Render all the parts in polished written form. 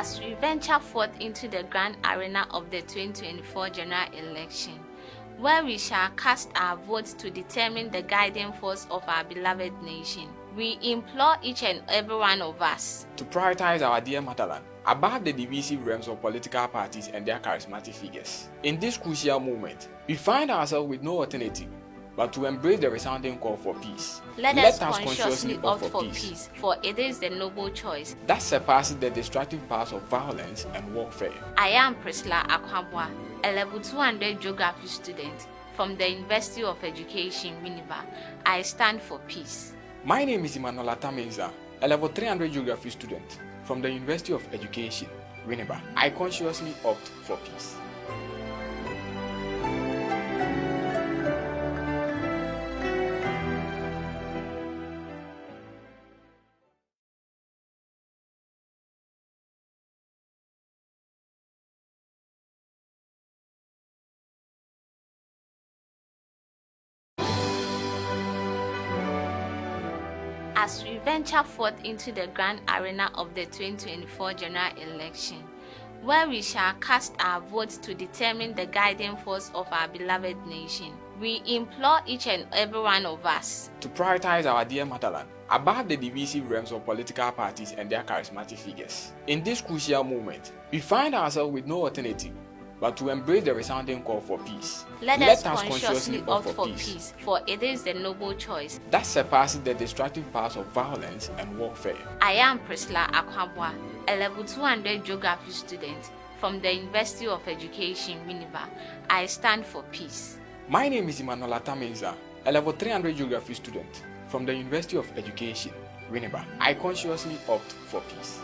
As we venture forth into the grand arena of the 2024 general election, where we shall cast our votes to determine the guiding force of our beloved nation, we implore each and every one of us to prioritize our dear motherland above the divisive realms of political parties and their charismatic figures. In this crucial moment, we find ourselves with no alternative but to embrace the resounding call for peace. Let us consciously opt for peace, for it is the noble choice that surpasses the destructive powers of violence and warfare. I am Priscilla Akwabwa, a level 200 geography student from the University of Education, Winneba. I stand for peace. My name is Emmanuel Tameza, a level 300 geography student from the University of Education, Winneba. I consciously opt for peace. As we venture forth into the grand arena of the 2024 general election, where we shall cast our votes to determine the guiding force of our beloved nation, we implore each and every one of us to prioritize our dear motherland above the divisive realms of political parties and their charismatic figures. In this crucial moment, we find ourselves with no alternative but to embrace the resounding call for peace. Let us consciously opt for peace, for it is the noble choice that surpasses the destructive powers of violence and warfare. I am Priscilla Akwabwa, a level 200 geography student from the University of Education, Winneba. I stand for peace. My name is Emmanuel Tameza, a level 300 geography student from the University of Education, Winneba. I consciously opt for peace.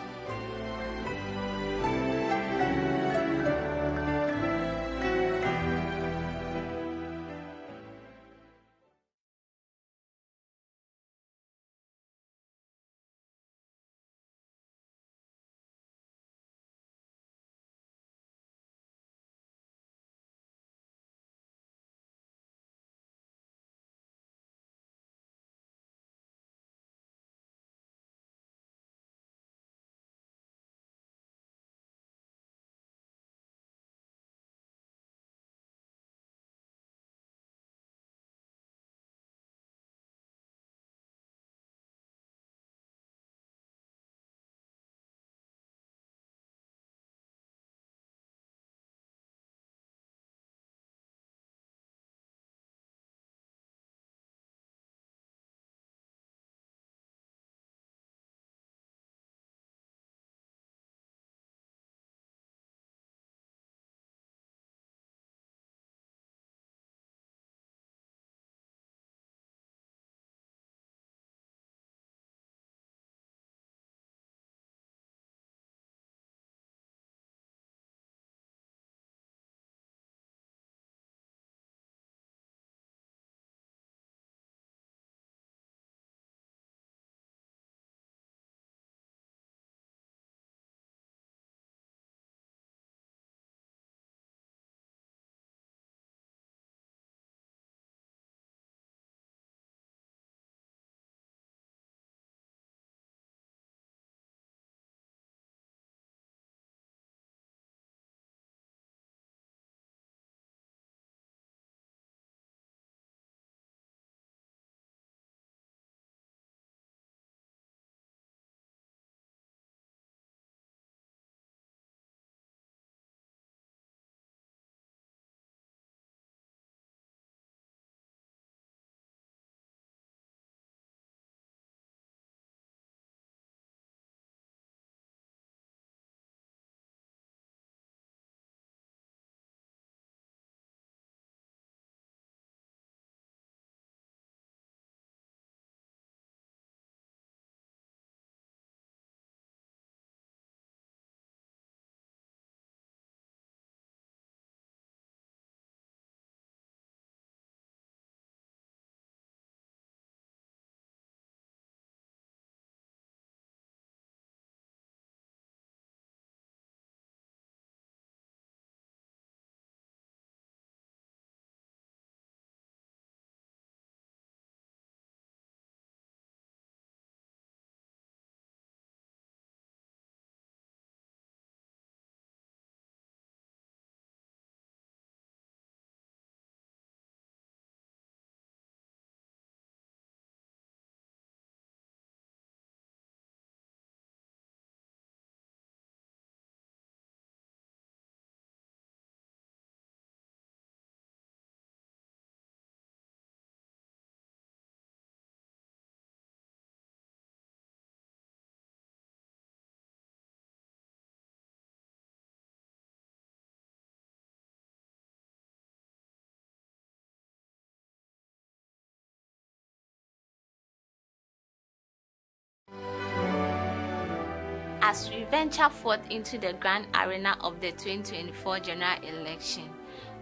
As we venture forth into the grand arena of the 2024 general election,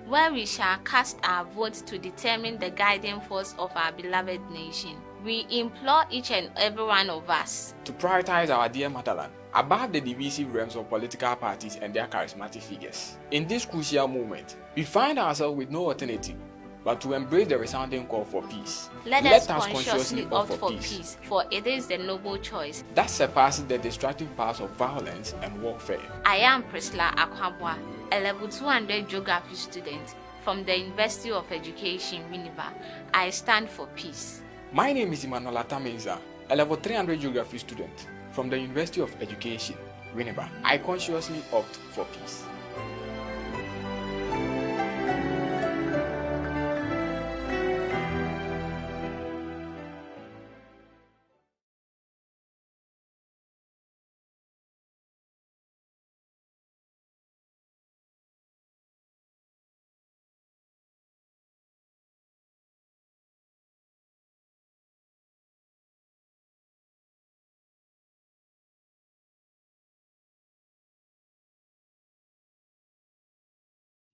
where we shall cast our votes to determine the guiding force of our beloved nation, we implore each and every one of us to prioritize our dear motherland above the divisive realms of political parties and their charismatic figures. In this crucial moment, we find ourselves with no alternative but to embrace the resounding call for peace. Let us consciously opt for peace, for it is the noble choice that surpasses the destructive powers of violence and warfare. I am Priscilla Akwabwa, a level 200 geography student from the University of Education, Winneba. I stand for peace. My name is Emmanuel Atamenza, a level 300 geography student from the University of Education, Winneba. I consciously opt for peace.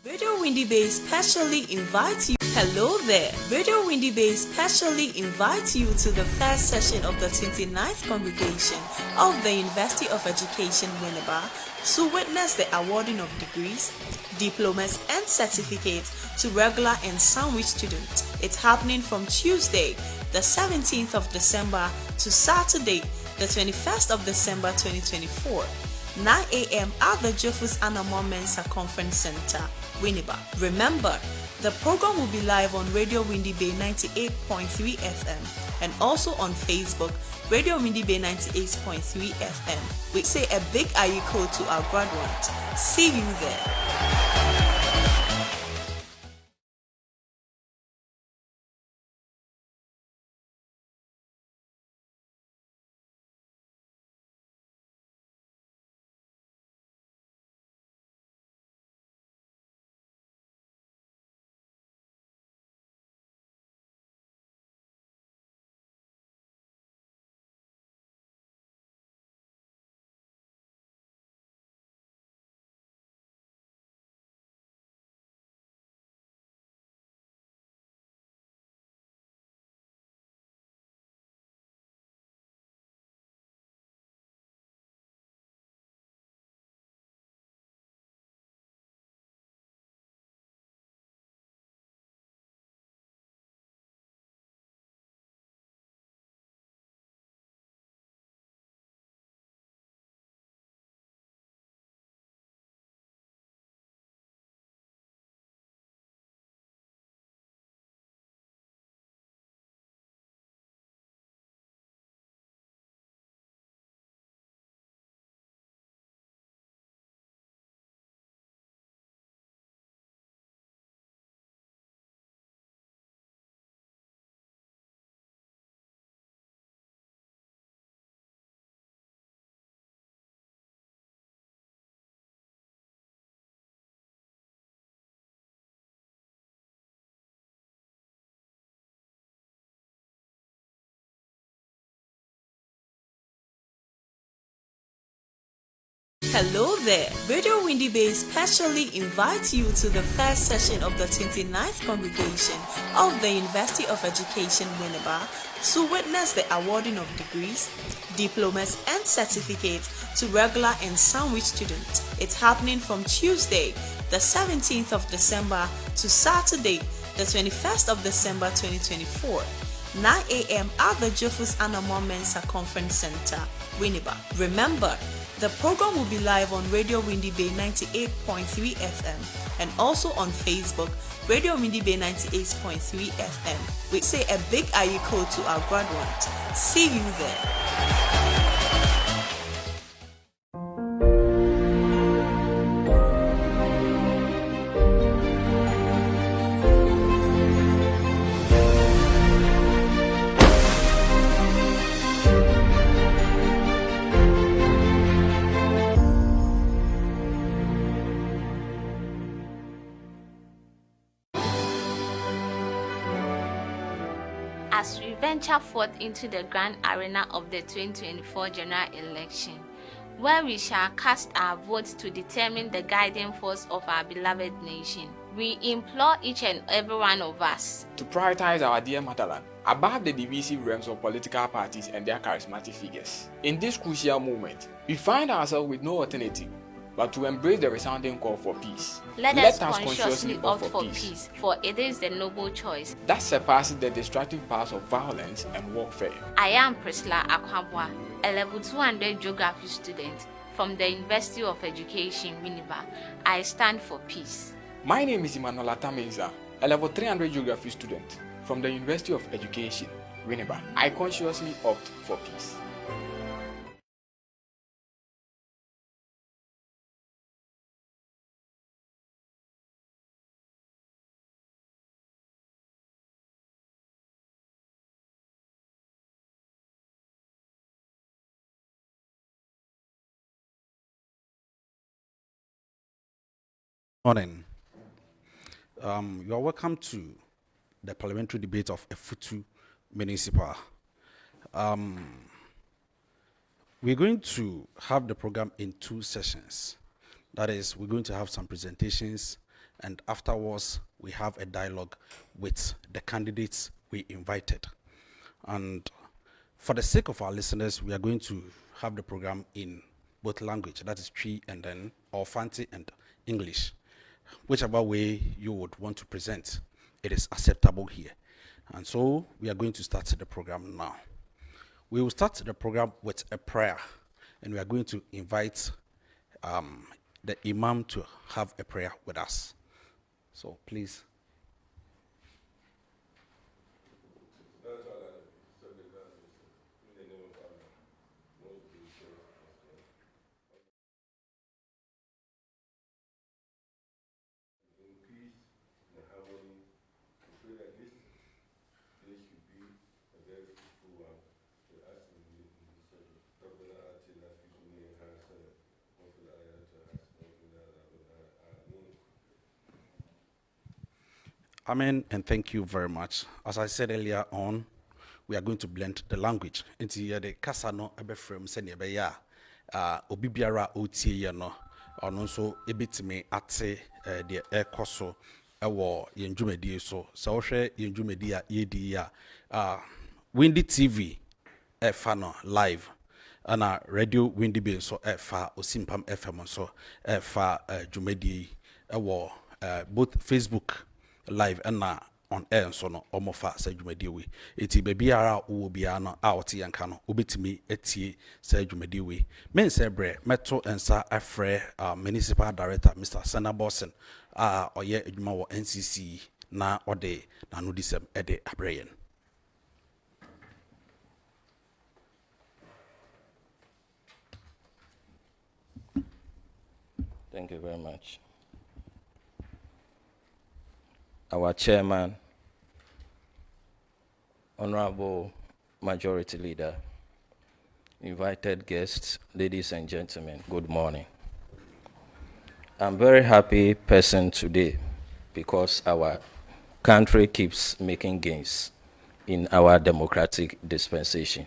Radio Winneba specially invites you. Hello there. Radio Winneba specially invites you to the first session of the 29th Congregation of the University of Education, Winneba, to witness the awarding of degrees, diplomas, and certificates to regular and sandwich students. It's happening from Tuesday, the 17th of December to Saturday, the 21st of December 2024. 9 a.m. at the Jeffus Anamon Mensa Conference Center, Winneba. Remember, the program will be live on Radio Winneba 98.3 FM and also on Facebook, Radio Winneba 98.3 FM. We say a big ayiko to our graduates. See you there. Hello there. Radio Winneba specially invites you to the first session of the 29th Congregation of the University of Education, Winneba, to witness the awarding of degrees, diplomas, and certificates to regular and sandwich students. It's happening from Tuesday, the 17th of December to Saturday, the 21st of December 2024. 9 a.m. at the Jeffus Anamon Mensa Conference Center, Winneba. Remember, the program will be live on Radio Winneba 98.3 FM and also on Facebook, Radio Winneba 98.3 FM. We say a big ayiko to our graduates. See you there. As we venture forth into the grand arena of the 2024 general election, where we shall cast our votes to determine the guiding force of our beloved nation. We implore each and every one of us to prioritize our dear motherland above the divisive realms of political parties and their charismatic figures. In this crucial moment, we find ourselves with no alternative but to embrace the resounding call for peace. Let us consciously opt for peace, for it is the noble choice that surpasses the destructive powers of violence and warfare. I am Priscilla Akwabwa, a level 200 geography student from the University of Education, Winneba. I stand for peace. My name is Emmanuel Tameza, a level 300 geography student from the University of Education, Winneba. I consciously opt for peace. Morning. You are welcome to the parliamentary debate of Effutu Municipal. We're going to have the program in 2 sessions. That is, we're going to have some presentations, and afterwards, we have a dialogue with the candidates we invited. And for the sake of our listeners, we are going to have the program in both language, that is Twi and then or Fanti and English. Whichever way you would want to present, it is acceptable here. And so we are going to start the program now. We will start the program with a prayer, and we are going to invite the Imam to have a prayer with us. So please. Amen, and thank you very much. As I said earlier on, we are going to blend the language. Into the kasano ebe frame seni ebe ya obi biara otie ye no ono so ebetime ate de ekoso ewo yenjumedi so so hwe yenjumedi a yedi ya Windy TV efa no live ana radio Windy Bay so efa Osimpam FM so efa jumedi ewo both Facebook live and on air so no omofa sa dwumadi we eti bebia wo bia no out yanka no obetimi etie sa dwumadi we men se bre meto ensa afre municipal director Mr. Sana Bossen oye adwuma wo NCC na ode na no disem ede abreyen. Thank you very much. Our chairman, Honorable Majority Leader, invited guests, ladies and gentlemen, good morning. I'm very happy person today because our country keeps making gains in our democratic dispensation.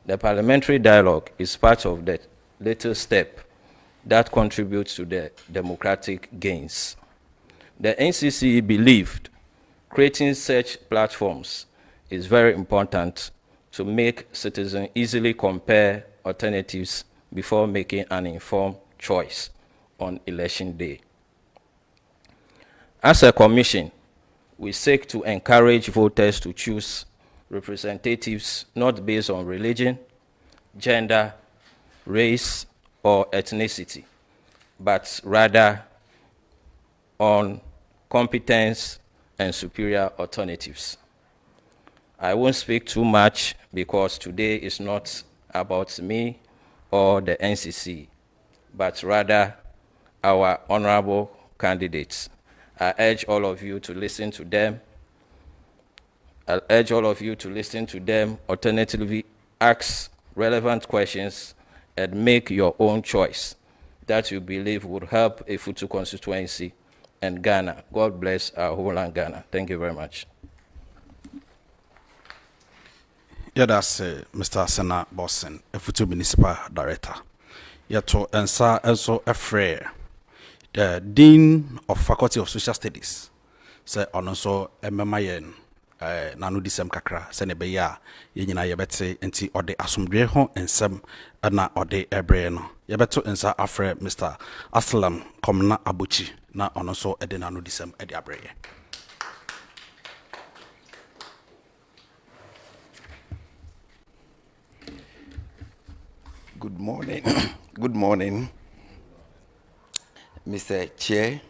The parliamentary dialogue is part of the little step that contributes to the democratic gains. The NCC believed creating such platforms is very important to make citizens easily compare alternatives before making an informed choice on election day. As a commission, we seek to encourage voters to choose representatives not based on religion, gender, race, or ethnicity, but rather on competence and superior alternatives. I won't speak too much because today is not about me or the NCC, but rather our honorable candidates. I urge all of you to listen to them. Alternatively, ask relevant questions and make your own choice that you believe would help Effutu constituency and Ghana. God bless our whole land, Ghana. Thank you very much. Yeah, that's Mr. Sana Bossen, Effutu Municipal Director. yɛto nsa nso ɛfrɛ the Dean of Faculty of Social Studies sɛ ɔno nso ɛmɛma yɛn nano disɛm kakra sɛ ne bɛyɛ a yɛn nyinaa yɛbɛte nti ɔde asomdwoe ho nsɛm ɛna ɔde ɛbrɛ no yɛbɛto nsa afrɛ Mr. Aslam Komna Abuchi na ɔno nso ɛde nano disɛm ɛde abrɛ yɛ. Good morning. Good morning, Mr. Chair,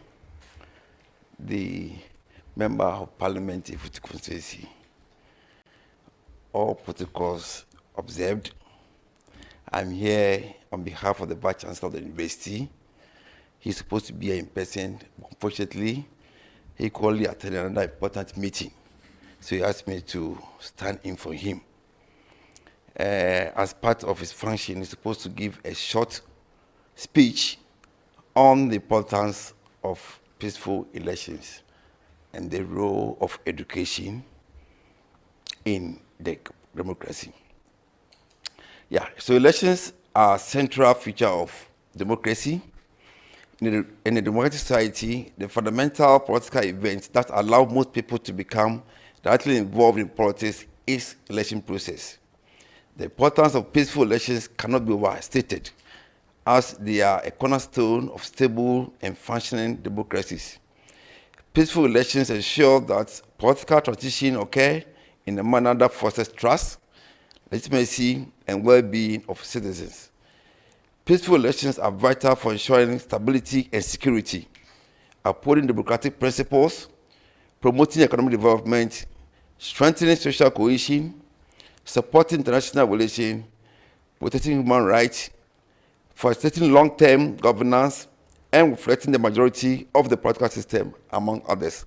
the Member of Parliament, Effutu Constituency. All protocols observed. I'm here on behalf of the Vice Chancellor of the University. He's supposed to be here in person. Unfortunately, he equally attended another important meeting. So he asked me to stand in for him. As part of his function, he's supposed to give a short speech on the importance of peaceful elections and the role of education in the democracy. Yeah, so elections are a central feature of democracy. In a democratic society, the fundamental political events that allow most people to become directly involved in politics is election process. The importance of peaceful elections cannot be overstated, as they are a cornerstone of stable and functioning democracies. Peaceful elections ensure that political transition occur in a manner that fosters trust, legitimacy, and well-being of citizens. Peaceful elections are vital for ensuring stability and security, upholding democratic principles, promoting economic development, strengthening social cohesion, supporting international relations, protecting human rights, facilitating long-term governance, and reflecting the majority of the political system, among others.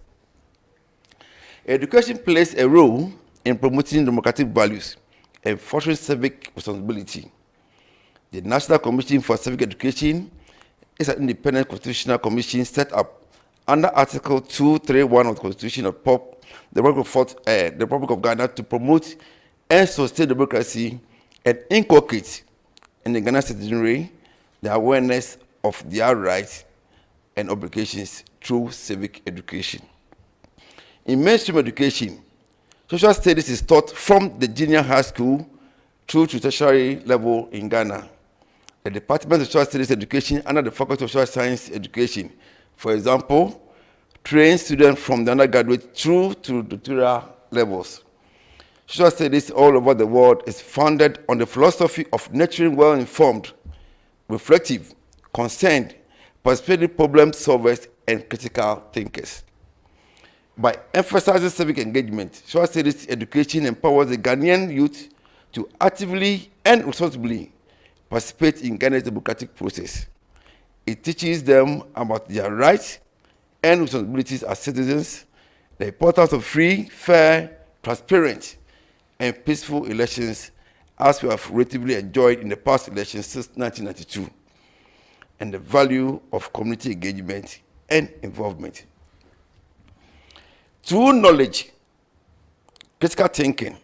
Education plays a role in promoting democratic values and fostering civic responsibility. The National Commission for Civic Education is an independent constitutional commission set up under Article 231 of the Constitution of the Republic of Ghana to promote and sustain democracy and inculcate in the Ghanaian citizenry the awareness of their rights and obligations through civic education. In mainstream education, social studies is taught from the junior high school through to tertiary level in Ghana. The Department of Social Studies Education under the Faculty of Social Science Education, for example, trains students from the undergraduate through to doctoral levels. Social studies all over the world is founded on the philosophy of nurturing well-informed, reflective, concerned, participating problem solvers and critical thinkers. By emphasizing civic engagement, social studies education empowers the Ghanaian youth to actively and responsibly participate in Ghana's democratic process. It teaches them about their rights and responsibilities as citizens, the importance of free, fair, transparent, and peaceful elections as we have relatively enjoyed in the past elections since 1992, and the value of community engagement and involvement. Through knowledge, critical thinking,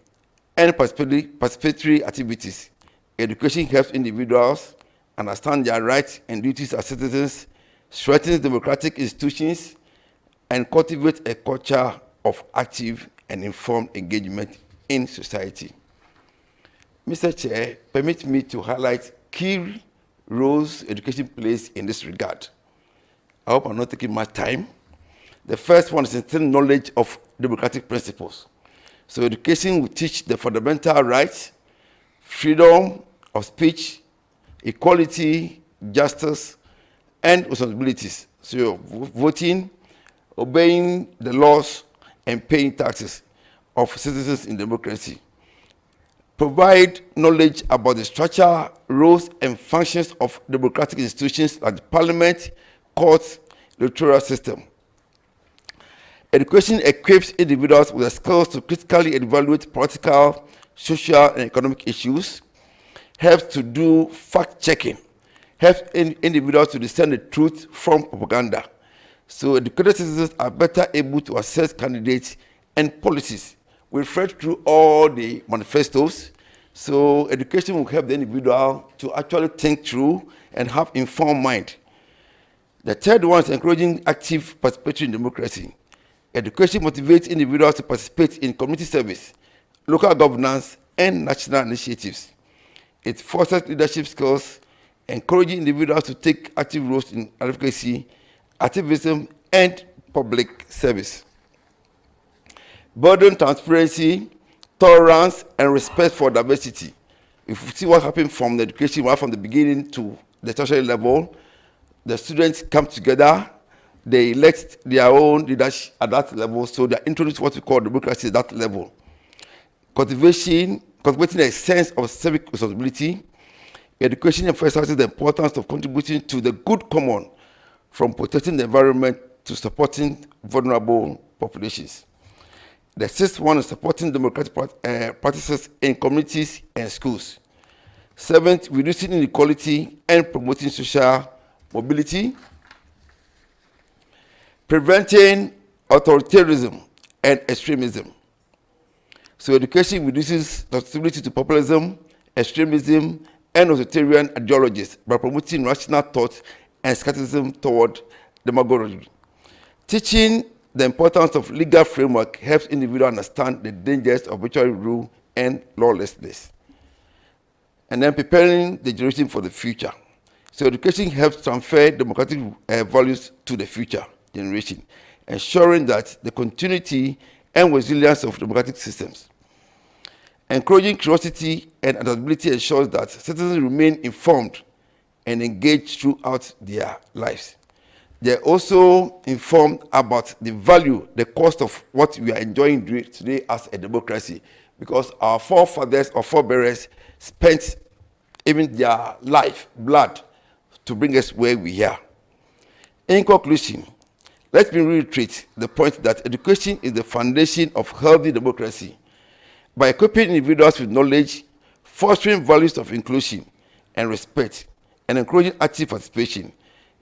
and participatory activities, education helps individuals understand their rights and duties as citizens, strengthens democratic institutions, and cultivates a culture of active and informed engagement in society. Mr. Chair, permit me to highlight key roles education plays in this regard. I hope I'm not taking much time. The first one is instilling knowledge of democratic principles. So education will teach the fundamental rights, freedom of speech, equality, justice, and responsibilities. So voting, obeying the laws, and paying taxes of citizens in democracy. Provide knowledge about the structure, roles, and functions of democratic institutions like the parliament, courts, electoral system. Education equips individuals with the skills to critically evaluate political, social, and economic issues, helps to do fact-checking, helps individuals to discern the truth from propaganda. So educated citizens are better able to assess candidates and policies. We read through all the manifestos, So education will help the individual to actually think through and have informed mind. The third one is encouraging active participation in democracy. Education motivates individuals to participate in community service, local governance, and national initiatives. It fosters leadership skills, encouraging individuals to take active roles in advocacy, activism, and public service. Building transparency, tolerance, and respect for diversity. If we see what happened from the education, right from the beginning to the tertiary level, the students come together, they elect their own leadership at that level, so they introduce what we call democracy at that level. Cultivating a sense of civic responsibility. Education emphasizes the importance of contributing to the good common, from protecting the environment to supporting vulnerable populations. The sixth one is supporting democratic practices in communities and schools. Seventh, reducing inequality and promoting social mobility. Preventing authoritarianism and extremism. So education reduces susceptibility to populism, extremism, and authoritarian ideologies by promoting rational thought and skepticism toward demagoguery. Teaching the importance of legal framework helps individuals understand the dangers of arbitrary rule and lawlessness. And then preparing the generation for the future. So education helps transfer democratic values to the future generation, ensuring that the continuity and resilience of democratic systems. Encouraging curiosity and adaptability ensures that citizens remain informed and engaged throughout their lives. They're also informed about the value, the cost of what we are enjoying today as a democracy, because our forefathers or forebearers spent even their life, blood, to bring us where we are. In conclusion, let me reiterate the point that education is the foundation of healthy democracy. By equipping individuals with knowledge, fostering values of inclusion and respect, and encouraging active participation,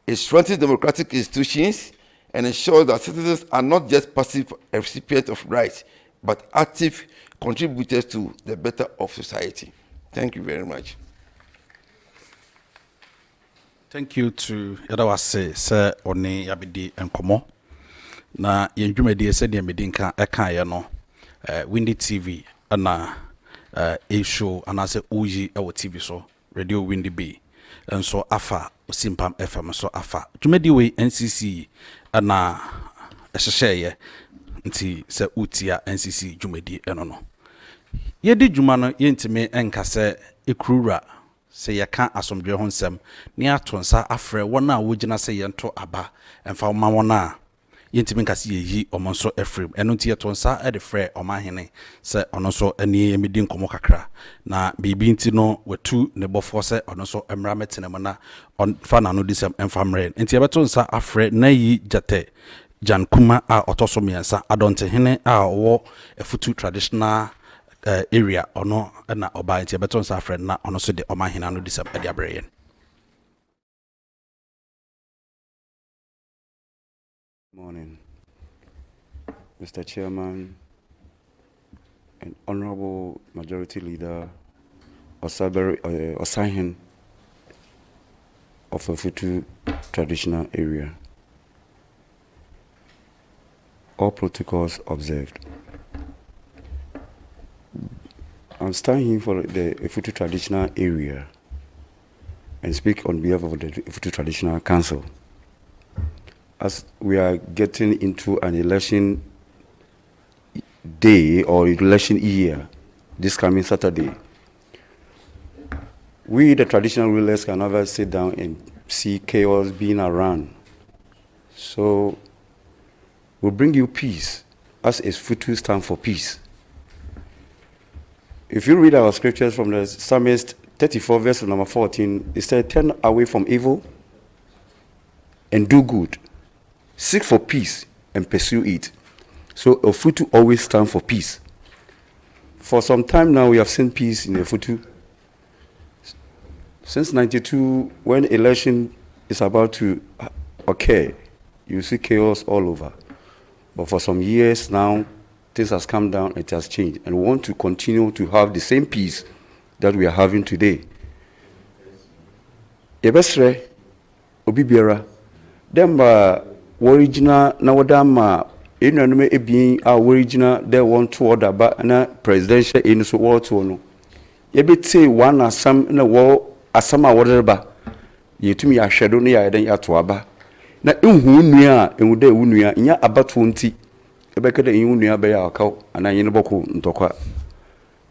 it strengthens democratic institutions and ensures that citizens are not just passive recipients of rights, but active contributors to the better of society. Thank you very much. Thank you to Yadawase, Sir One Yabidi and Komo. Na Yenjumedi said Yamedinka Ekayano, Windy TV, and a show, and I say Uji, our TV so, Radio Windy B, and so Afa, Simpam FM, so Afa. Jumediwe NCC, and a share, nti se Utia NCC Jumedi, and no. Yedi Jumano Yentime Enkase, Ekrura. Say ya can't asomdwe honsem near tonsa afre wana wogina say yento aba emfa oma wona yentimi nkase yi omonso efrem eno tie tonsa e de frɛ oma hene se ono so ani emedi nkomo kakra na bibi nti no wetu ne bofo se ono so emra metene na on fa na no disem emfa mre nti ebeto nsa afre na yi jate Jan Kuma a otoso miensa adonte hene a wo Effutu traditional area ono na oba nti beton sa friend na ono so de oma hina no disam e dia breyen. Morning, Mr. Chairman and Honorable Majority Leader Osahin of Effutu traditional area. All protocols observed. I'm standing here for the Effutu traditional area and speak on behalf of the Effutu Traditional Council. As we are getting into an election day or election year, this coming Saturday, we, the traditional rulers, can never sit down and see chaos being around. So we'll bring you peace, as Effutu stands for peace. If you read our scriptures from the Psalmist 34, verse number 14, it says, turn away from evil and do good. Seek for peace and pursue it. So Effutu always stands for peace. For some time now, we have seen peace in Effutu. Since 92, when election is about to occur, you see chaos all over. But for some years now, things has come down, it has changed. And we want to continue to have the same peace that we are having today. Yebesre obibiara dem original na wadama enuanume ebien a original they want to order ba na presidential in so what to no yebete one asam na wo asam a order ba yetumi ahwedo no ya den ato aba na enhu nua enwuda ewunua nya abato nti ebekede enwunua be ya akaw ananye ne boko ntokwa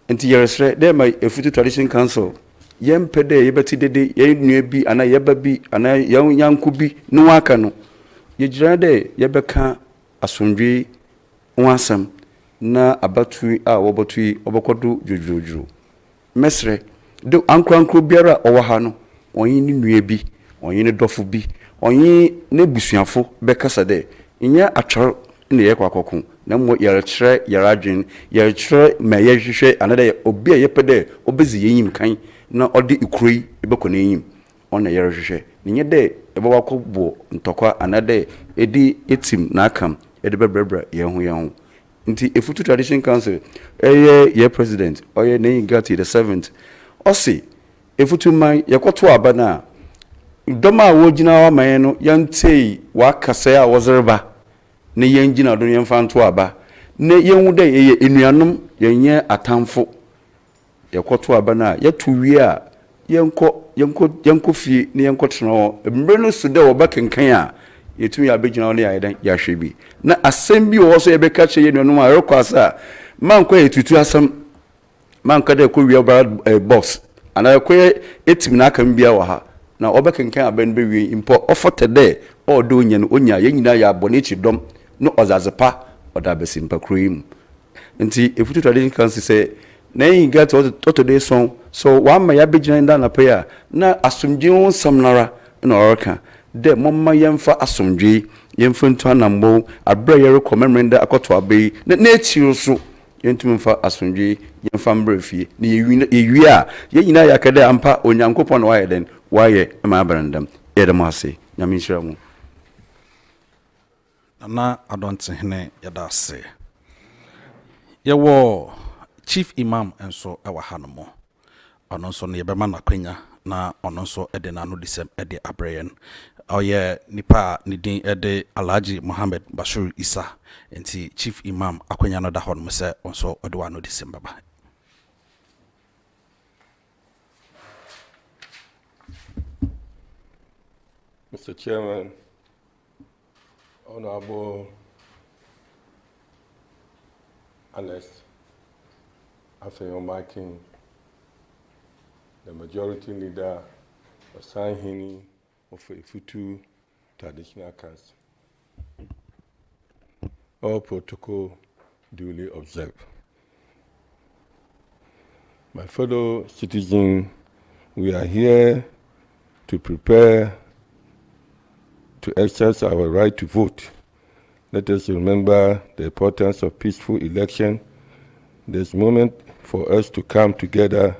nti yeresre dem Effutu Tradition Council yempede yebeti dede yenua bi ana yeba bi ana yanku bi no waka no yegira de yebeka asomdwe wansam na abatu a wobotui obokodu jujujuru mesre de ankrankro biara owaha no onyi ni nua bi onyi ni dofo bi onyi na busuafo bekasa de nya atwar ne ye kwakoko na mo yerekyerɛ yeradwen yerekyerɛ ma yehwehwɛ anade obi a yepede obezi yenyim kan na odi ikuroi ebekɔ na enyim ona yerehwehwɛ nye de ebawakɔ bo ntokwa anade edi etim na akam edi bebrebra yehu nti Effutu Tradition Council ye president oye ne Ngati the 7th osi Effutu man yekoto aba na doma wo gina wa man no yantei wa kasa a wozereba ne yengina do yemfa nto aba ne yenwu de ye enuanom yenye atamfo yekoto aba na yeto wi a yenko fie ne yenko teno mbre no so de obakenkan a yetumi abegina no ya eden ya hwebi na asem bi wo so yebeka che ye nuanom a rekwasa manko etutu asem manka de ko wi box ana ko etim na aka mbia wa ha na obakenkan aben be wi impo ofote de o do nya no onya yenyina ya abone chi dom no ozazepa oda besimpa kroim nti Effutu Tradition Council say na yin get to dey so one ma ya begina nda na prayer na asomdwe nsam nara na oraka de momma yemfa asomdwe yemfa ntu anambo abra yere commemoranda akoto abai na echiro so yentumi mfa asomdwe yemfa mbrafie na yewi a yenyina yakade ampa onyankopon wa yeden waye ma abrandam yedem ase nyame nhyira mu na adonte hene yadase yewo Chief Imam enso ewa hanomo ono nso ne yebema na kwanya na ono nso ede na no disem ede abrayen oye nipa ni din ede Alhaji Muhammad Bashir Isa enti Chief Imam akwanya no da hono se onso ode wa no disem baba. Mr. Chairman, Honorable Alex Afeyomakin, the majority leader of Sanhini of Effutu Traditional Council. All protocol duly observed. My fellow citizens, we are here to prepare to exercise our right to vote. Let us remember the importance of peaceful election. This moment for us to come together,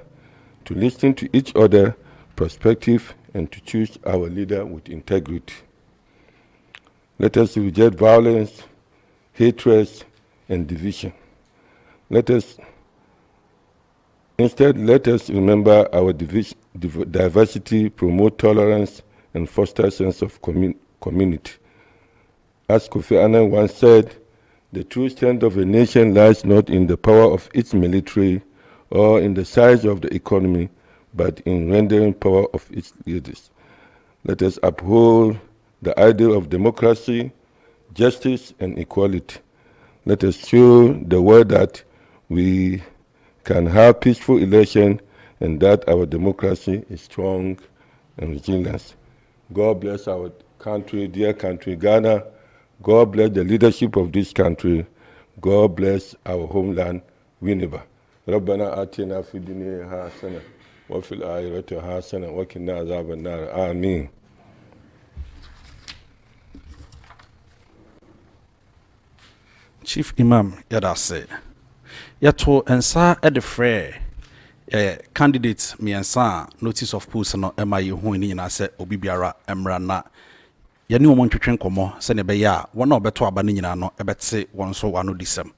to listen to each other's perspective, and to choose our leader with integrity. Let us reject violence, hatred, and division. Instead, let us remember our diversity, promote tolerance, and foster a sense of community. As Kofi Annan once said, the true strength of a nation lies not in the power of its military or in the size of the economy, but in rendering power of its leaders. Let us uphold the ideal of democracy, justice, and equality. Let us show the world that we can have peaceful election and that our democracy is strong and resilient. God bless our country, dear country, Ghana. God bless the leadership of this country. God bless our homeland, Winneba. ربنا آتنا في الدنيا حسنة وفي الآخرة حسنة وقنا عذاب النار آمين. Chief Imam yadase yato ensa edefre candidate miensa notice of post no ema ye hu ni nyina se obi biara emra na yene wo ntwetwe nkomo se ne be ya wona obeto aba ni nyina no ebete won so wano disem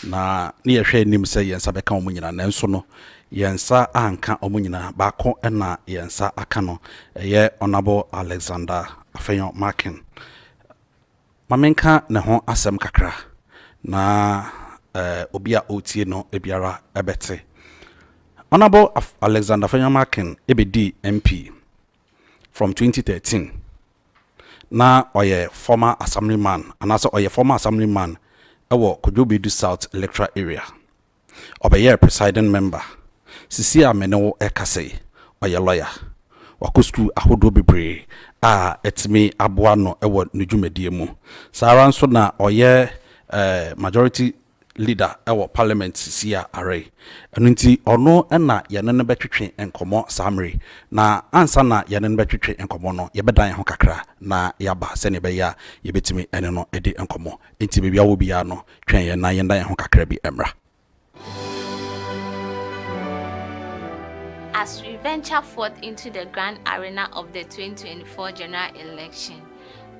na ne ye hwe nim se yensa be ka wo nyina na nso no yensa anka omunyina baako na yensa aka no ye Honorable Alexander Afenyo Markin. Mamenka ne ho asem kakra na obia otie no ebiara ebete. Honorable Alexander Afenyo Markin ebedi MP from 2013. Na oye former assemblyman anasa oye former assemblyman ewo Kojobedu South electoral area. Obeye presiding member. Sisi amene ekase oye lawyer. Wakusku ahodo bebre etimi aboa no ewo nudwumedie mu. Sara nso na oye majority leader ewo parliament sia array. Enu nti ono na yene ne betwetwe enkomo samre na ansa na yene ne betwetwe enkomo no yebedan ho kakra na yaba se ne beya yebetimi ene no edi enkomo. Nti bebia wo bia no twen ye na yendan ho kakra bi emra. As we venture forth into the grand arena of the 2024 general election,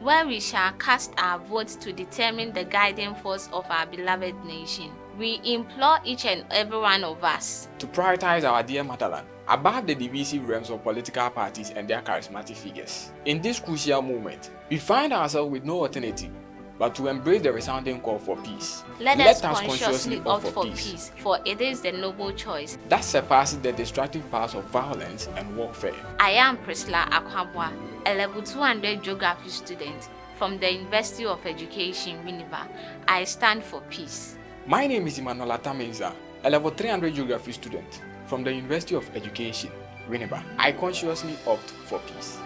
where we shall cast our votes to determine the guiding force of our beloved nation, we implore each and every one of us to prioritize our dear motherland above the divisive realms of political parties and their charismatic figures. In this crucial moment, we find ourselves with no alternative but to embrace the resounding call for peace. Let us consciously opt for peace, for it is the noble choice that surpasses the destructive powers of violence and warfare. I am Priscilla Akwabwa, a level 200 geography student from the University of Education, Winneba. I stand for peace. My name is Emmanuel Atamenza, a level 300 geography student from the University of Education, Winneba. I consciously opt for peace.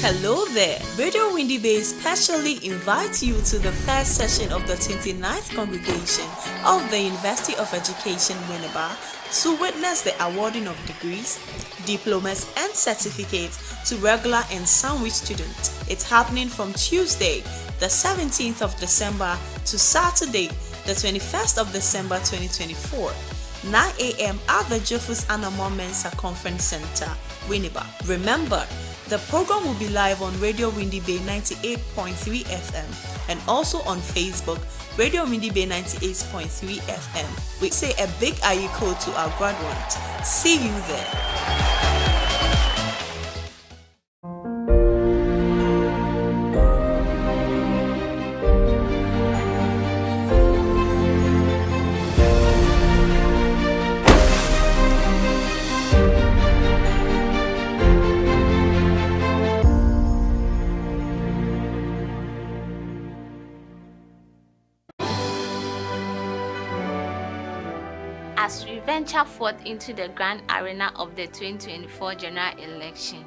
Hello there. Radio Windy Bay specially invites you to the first session of the 29th Congregation of the University of Education, Winneba, to witness the awarding of degrees, diplomas, and certificates to regular and sandwich students. It's happening from Tuesday, the 17th of December to Saturday, the 21st of December 2024. 9 a.m. at the Jeffus Anamon Mensa Conference Center, Winneba. Remember, the program will be live on Radio Windy Bay 98.3 FM and also on Facebook, Radio Windy Bay 98.3 FM. We say a big ayiko to our graduates. See you there. As we venture forth into the grand arena of the 2024 general election,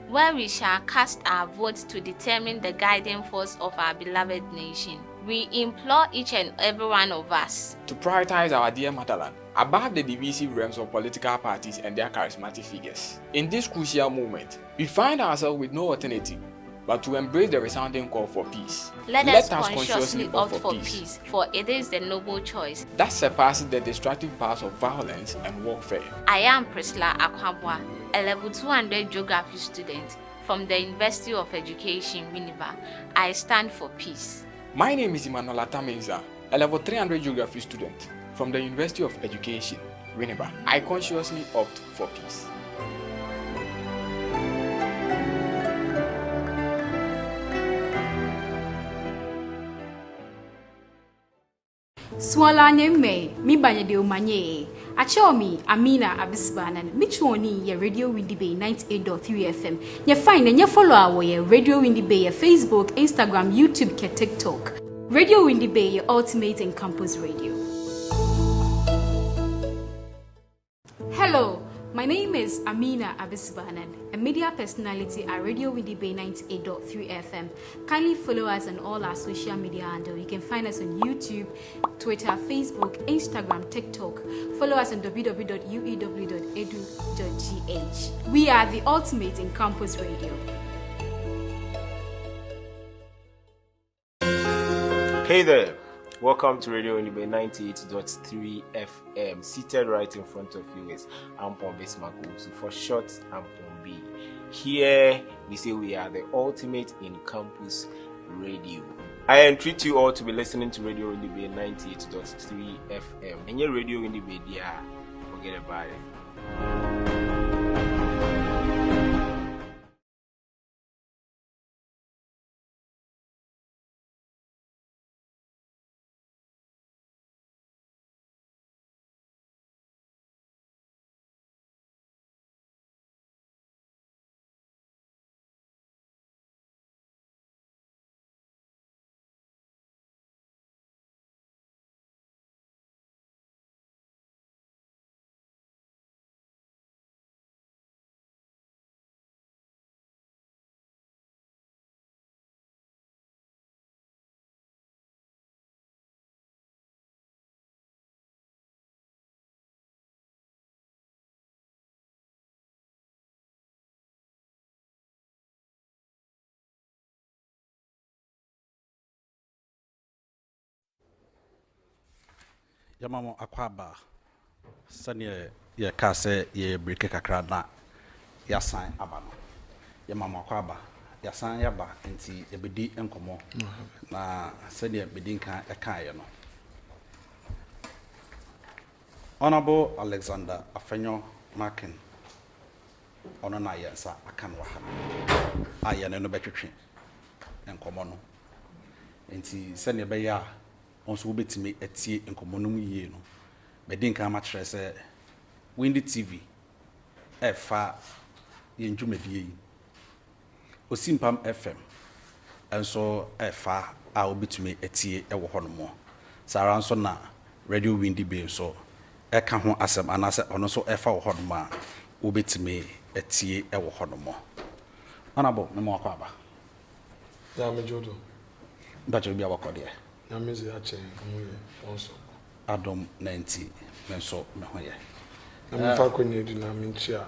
where we shall cast our votes to determine the guiding force of our beloved nation, we implore each and every one of us to prioritize our dear motherland above the divisive realms of political parties and their charismatic figures. In this crucial moment, we find ourselves with no alternative but to embrace the resounding call for peace. Let us consciously opt for peace, for it is the noble choice that surpasses the destructive powers of violence and warfare. I am Priscilla Akwabwa, a level 200 geography student from the University of Education, Winneba. I stand for peace. My name is Emmanuel Atamenza, a level 300 geography student from the University of Education, Winneba. I consciously opt for peace. Swala nyeme mi banye de omanye achomi Amina Abisbanan michwoni ye Radio Windy Bay 98.3 FM nye fine nye follow our ye Radio Windy Bay ye Facebook, Instagram, YouTube ke TikTok. Radio Windy Bay ye ultimate in campus radio. Hello, my name is Amina Abisbanan, a media personality at Radio Windy Bay 98.3 FM. Kindly follow us on all our social media handles. You can find us on YouTube, Twitter, Facebook, Instagram, TikTok. Follow us on www.uew.edu.gh. We are the ultimate in campus radio. Hey there, Welcome to Radio Winneba 98.3 FM. Seated right in front of you is Ampon Bismarck. So for short, Ampon B. Here we say we are the ultimate in campus radio. I entreat you all to be listening to Radio Winneba 98.3 FM. And your Radio Winneba, yeah, forget about it. Yamamo akwaba sane ye ka se ye break kakra na yasan aba no yamamo akwaba yasan yaba nti ebedi enkomo na sane ebedi nka eka ye no Honorable Alexander Afenyo Markin ono na yensa akan wa ha aye ne no betwetwe enkomo no nti sane be ya onso wobetimi etie enkomonum yie no bedin kan ma kire se Windy TV efa ye ndwumadie yi Osimpam FM enso efa a obetimi etie ewo hono sara nso na Radio Windy Bay so eka ho asem anase ono so efa wo hono a obetimi etie ewo hono Honorable memo akwaba ya mejodo bacho bia wakode na mezi ache muye onso Adam 90 menso mehoye na mfa kwenye du na minchia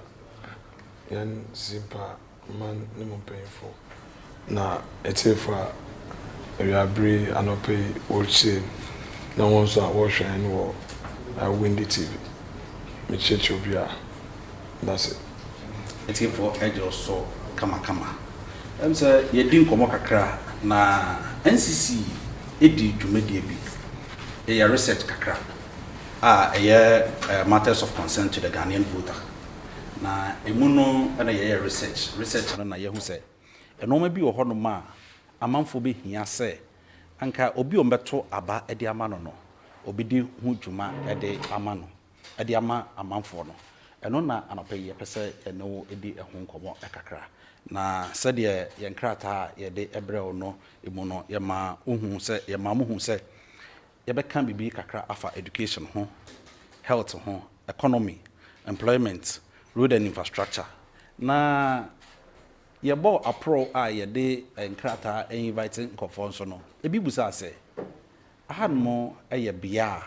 yan simpa man ne mo painful na etefa ewiabre anope oche na wonso a wo hwan wo Windy TV me cheche obia that's it etefa ejo so kama say yedin komo kakra na NCC edi dwumadie bi a research kakra matters of concern to the Ghanaian voter na emuno na research no na yehu se enoma bi wo hono ma amanfo be hia se anka obi ombeto aba edi ama no obidi hu dwuma edi ama no edi ama amanfo no eno na anopaye pese eno edi ehu nkomo kakra na sede ye nkrata ye de ebrel no emuno ye ma ohun se ye ma muhu se ye be kan bibi kakra afa education ho health ho economy employment road and infrastructure na ye bo apro a ye de nkrata inviting conference no ebi busa se ahanmo eye bia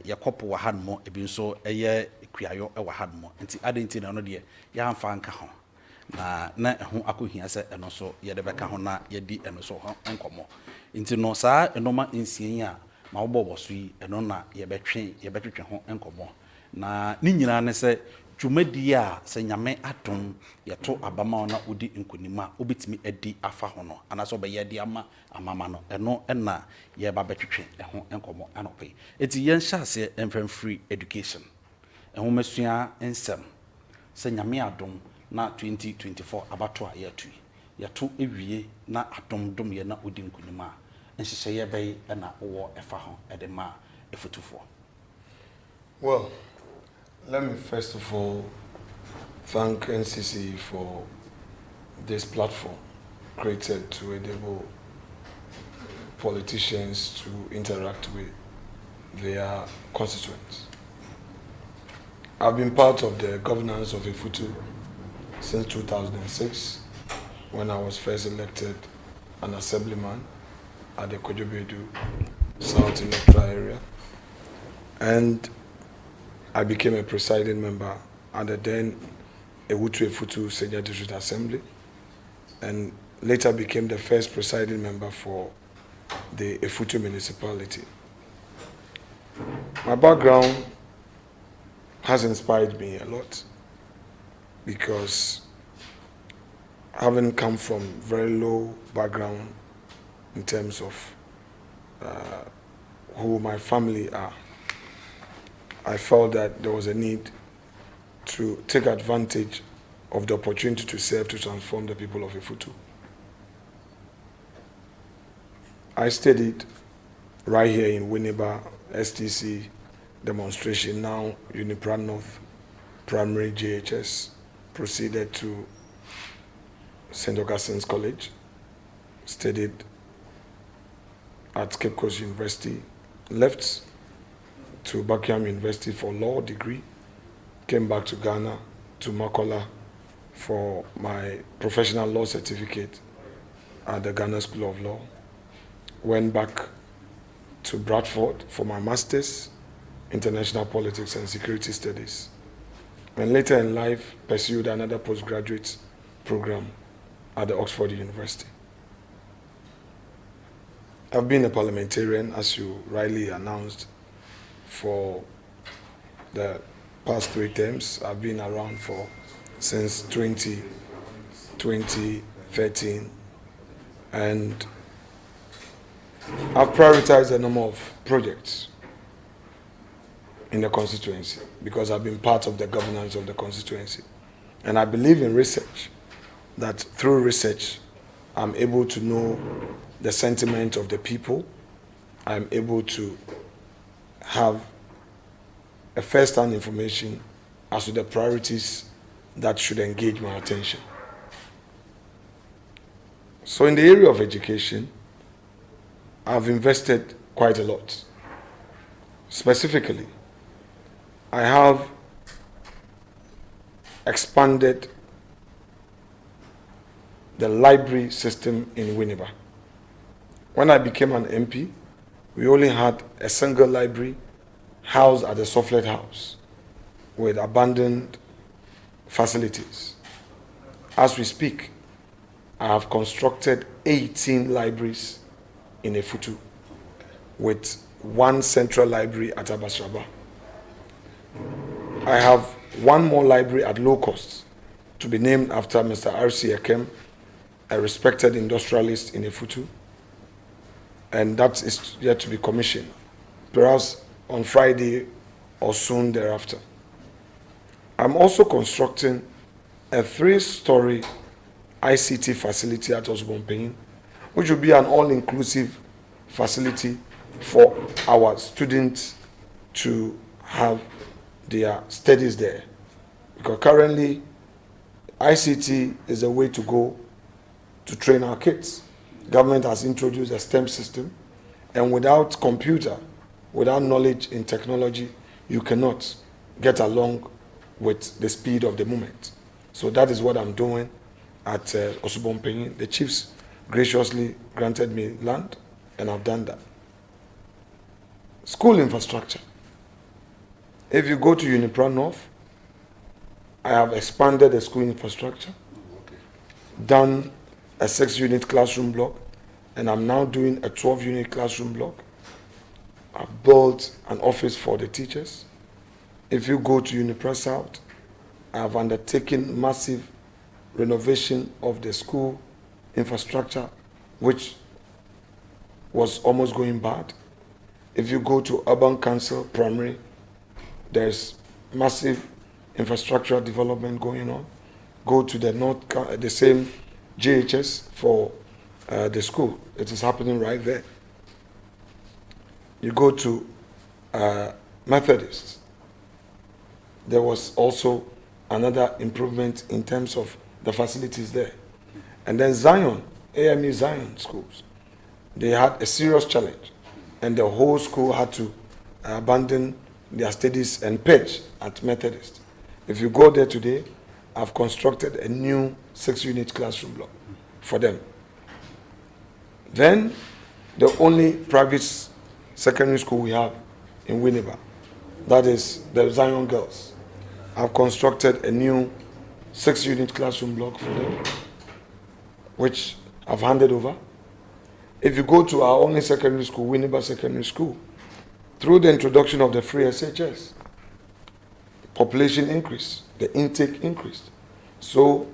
ye kopo ahanmo ebi nso eye kuayo e wahanmo nti adenti na no de ya amfa nka ho na eho akohia se eno so ye de beka ho na ye di eno so ho enkomo nti no saa enoma nsien a ma wo so yi eno na ye betwetwe ho enkomo na ni nyina ne se dwumadi a se nyame atom ye to abama na odi nkonima obetimi adi afa ho no anaso be ye di ama amama no eno na ye ba betwetwe ho enkomo anope eti ye nhya se free education eho masua ensem se nyame adom na 2024 abato a yato ewie na adomdom ye na odi nkunima nhyehyɛ ye bɛyi na wo efa ho edema efutufo. Well, let me first of all thank NCC for this platform created to enable politicians to interact with their constituents. I've been part of the governance of Effutu since 2006, when I was first elected an assemblyman at the Kojobedu South Electoral area. And I became a presiding member at the then Effutu Senior District Assembly, and later became the first presiding member for the Effutu Municipality. My background has inspired me a lot because having come from very low background in terms of who my family are, I felt that there was a need to take advantage of the opportunity to serve to transform the people of Effutu. I studied right here in Winneba, STC demonstration, now Unipra North Primary JHS, proceeded to St. Augustine's College, studied at Cape Coast University, left to Buckingham University for law degree, came back to Ghana, to Makola for my professional law certificate at the Ghana School of Law, went back to Bradford for my master's, international politics and security studies, and later in life pursued another postgraduate program at the Oxford University. I've been a parliamentarian, as you rightly announced, for the past 3 terms. I've been around since 2013, and I've prioritized a number of projects in the constituency because I've been part of the governance of the constituency. And I believe in research, that through research, I'm able to know the sentiment of the people. I'm able to have a first-hand information as to the priorities that should engage my attention. So in the area of education, I've invested quite a lot. Specifically, I have expanded the library system in Winneba. When I became an MP, we only had a single library housed at the Sofflet House with abandoned facilities. As we speak, I have constructed 18 libraries in Effutu with 1 central library at Abasraba. I have 1 more library at low cost to be named after Mr. R.C. Ekem, a respected industrialist in Effutu, and that is yet to be commissioned, perhaps on Friday or soon thereafter. I'm also constructing a 3-story ICT facility at Osborne, which will be an all-inclusive facility for our students to have their studies there. Because currently, ICT is a way to go to train our kids. Government has introduced a STEM system, and without computer, without knowledge in technology, you cannot get along with the speed of the moment. So that is what I'm doing at Osubonpenyin. The chiefs graciously granted me land, and I've done that. School infrastructure. If you go to Unipra North, I have expanded the school infrastructure, done a 6-unit classroom block, and I'm now doing a 12-unit classroom block. I've built an office for the teachers. If you go to Unipra South, I have undertaken massive renovation of the school infrastructure, which was almost going bad. If you go to Urban Council Primary, there's massive infrastructural development going on. Go to the North, the same JHS for the school. It is happening right there. You go to Methodist. There was also another improvement in terms of the facilities there. And then Zion, AME Zion schools, they had a serious challenge, and the whole school had to abandon their studies and pitch at Methodist. If you go there today, I've constructed a new 6-unit classroom block for them. Then the only private secondary school we have in Winneba, that is the Zion Girls. I've constructed a new 6-unit classroom block for them, which I've handed over. If you go to our only secondary school, Winneba Secondary School, through the introduction of the free SHS, population increased, the intake increased. So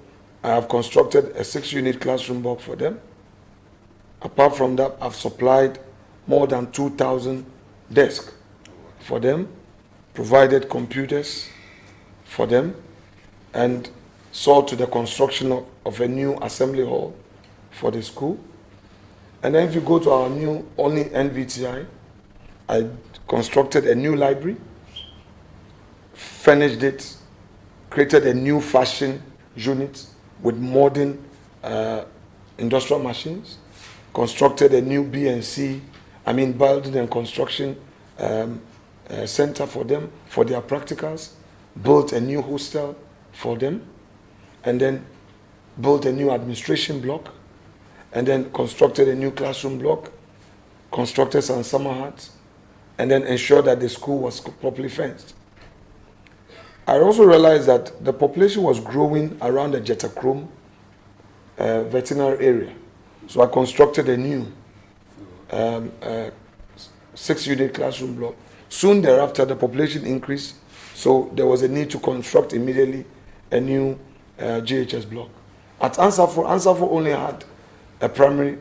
I have constructed a 6-unit classroom block for them. Apart from that, I've supplied more than 2,000 desks for them, provided computers for them, and saw to the construction of a new assembly hall for the school. And then if you go to our new only NVTI, I constructed a new library, furnished it, created a new fashion unit with modern industrial machines, constructed a new building and construction center for them, for their practicals, built a new hostel for them, and then built a new administration block, and then constructed a new classroom block, constructed some summer huts, and then ensured that the school was properly fenced. I also realized that the population was growing around the Jetachrome veterinary area. So I constructed a new 6-unit classroom block. Soon thereafter, the population increased, so there was a need to construct immediately a new GHS block. At Ansafo only had a primary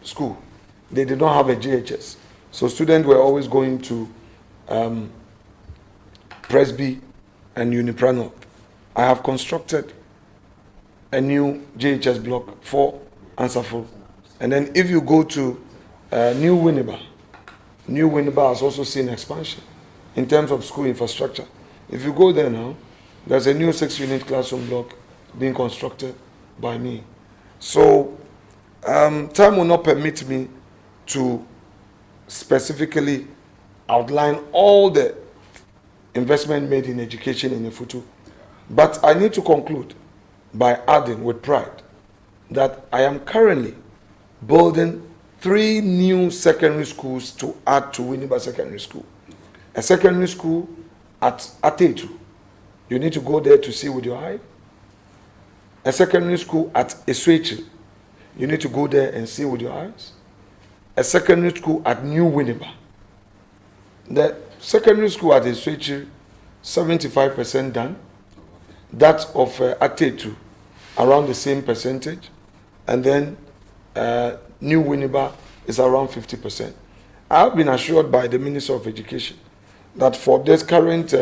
school. They did not have a GHS. So students were always going to Presby and Uniprano. I have constructed a new GHS block for Ansafo. And then if you go to New Winneba has also seen expansion in terms of school infrastructure. If you go there now, there's a new 6-unit classroom block being constructed by me. So time will not permit me to specifically outline all the investment made in education in Effutu, but I need to conclude by adding with pride that I am currently building 3 new secondary schools to add to Winneba Secondary School. A secondary school at Effutu. You need to go there to see with your eye. A secondary school at Effutu. You need to go there and see with your eyes. A secondary school at New Winneba. The secondary school at Effutu, 75% done. That of Effutu, around the same percentage. And then New Winneba is around 50%. I have been assured by the Minister of Education that for this current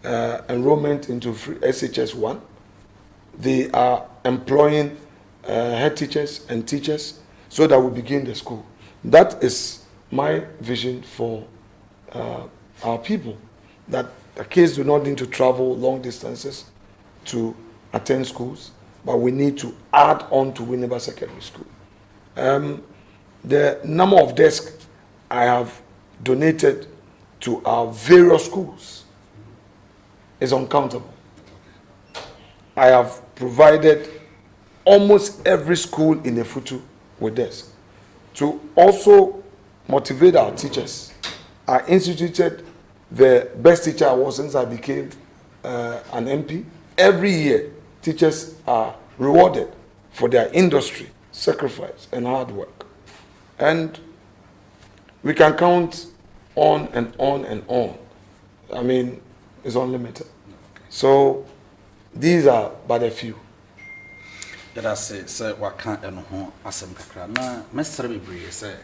enrollment into free SHS 1, they are employing head teachers and teachers so that we begin the school. That is my vision for our people, that the kids do not need to travel long distances to attend schools, but we need to add on to Winneba Secondary School. The number of desks I have donated to our various schools is uncountable. I have provided almost every school in Effutu with desks. To also motivate our teachers, I instituted the Best Teacher Award since I became an MP. Every year, teachers are rewarded for their industry, sacrifice, and hard work. And we can count on and on and on. I mean, it's unlimited. So these are but a few. That I say what can't and home as na Mr. Bibri say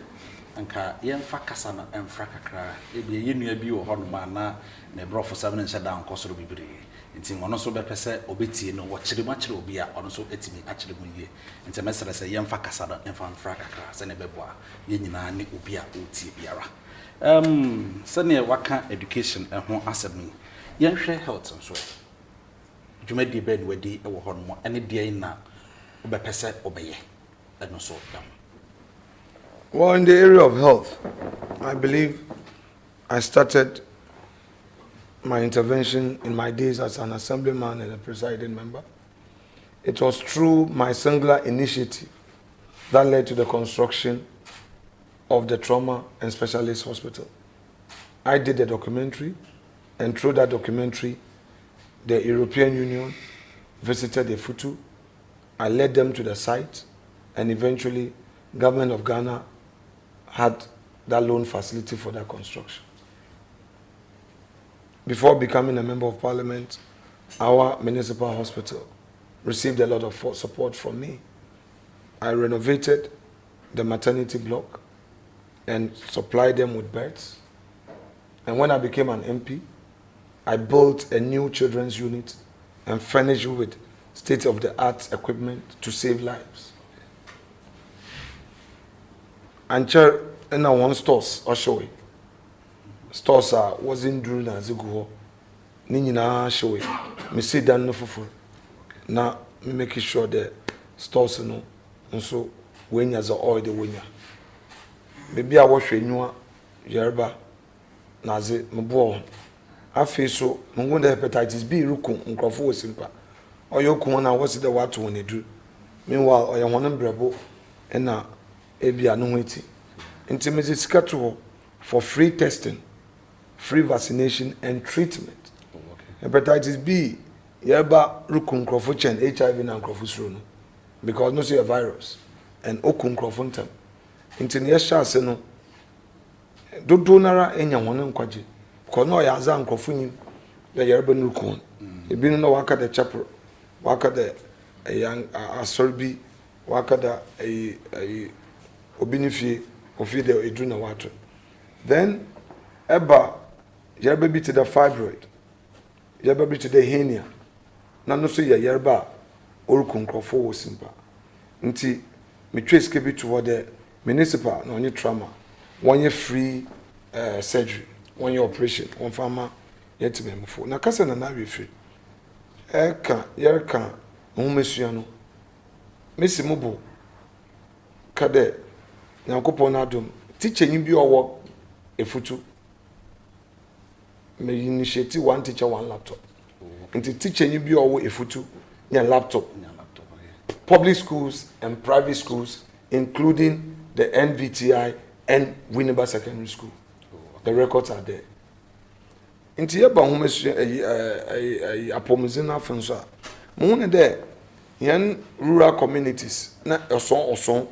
anka yen fa kasa na emfra kakra e be yenu abi wo hono ma na na brofo 7 nche da nkosoro bibiri nti ngono so be pese obetie no wo kire ma kire obi a ono so etimi a kire mu yie nti Mr. say yen fa kasa na emfa mfra kakra se ne beboa ye nyina ne obi a otie biara se ne waka education ho asemi yen hwe health so dwumadi be no wadi e wo hono mo ene de na obepese obeye eno so dam. Well, in the area of health, I believe I started my intervention in my days as an assemblyman and a presiding member. It was through my singular initiative that led to the construction of the Trauma and Specialist Hospital. I did a documentary, and through that documentary, the European Union visited Effutu. I led them to the site, and eventually, Government of Ghana had that loan facility for that construction. Before becoming a member of parliament, our municipal hospital received a lot of support from me. I renovated the maternity block and supplied them with beds. And when I became an MP, I built a new children's unit and furnished it with state-of-the-art equipment to save lives. And in our one stores, I'll show you. Stores wasn't doing as a go. Nina show it. Me see that no fufu. Now me making sure the stores no. And so when you're oil the winner. Maybe I wash you yerba. Nazi mbo. I feel so. Mungu the hepatitis B ruku unkrofo simpa. Oyo kuona what's the what when they do. Meanwhile oyo honem brebo na ebi anu weti. Intimacy scatter for free testing, free vaccination and treatment. Hepatitis B, yerba ruku unkrofo chen HIV na unkrofo sro no. Because no see a virus and oku unkrofo ntem. Inti ne sha se no dodo nara enya hono nkwaje. Because no ya za unkrofo nyim the yerba nuku. Ebi no waka the chapel, waka the young asorbi, waka the obinifie ofi the eduna water. Then eba yerba bi to the fibroid, yerba bi to the hernia. Na no so yerba oruku nkrofo wo simpa. Nti me trace ke bi to the municipal na onye trauma, one year free surgery, 1 year operation, one farmer yet me mfo. Na kasa na na we free. Yerka mmesua no. Mesi mubo kade Nyankopon adom teacher nyi bi owo Effutu me initiate one teacher one laptop. Nti teacher nyi bi owo Effutu nya laptop. Public schools and private schools including the NVTI and Winneba Secondary School. The records are there. Nti yeba homesua apomuzina afenso a mo ne there yan rural communities na oson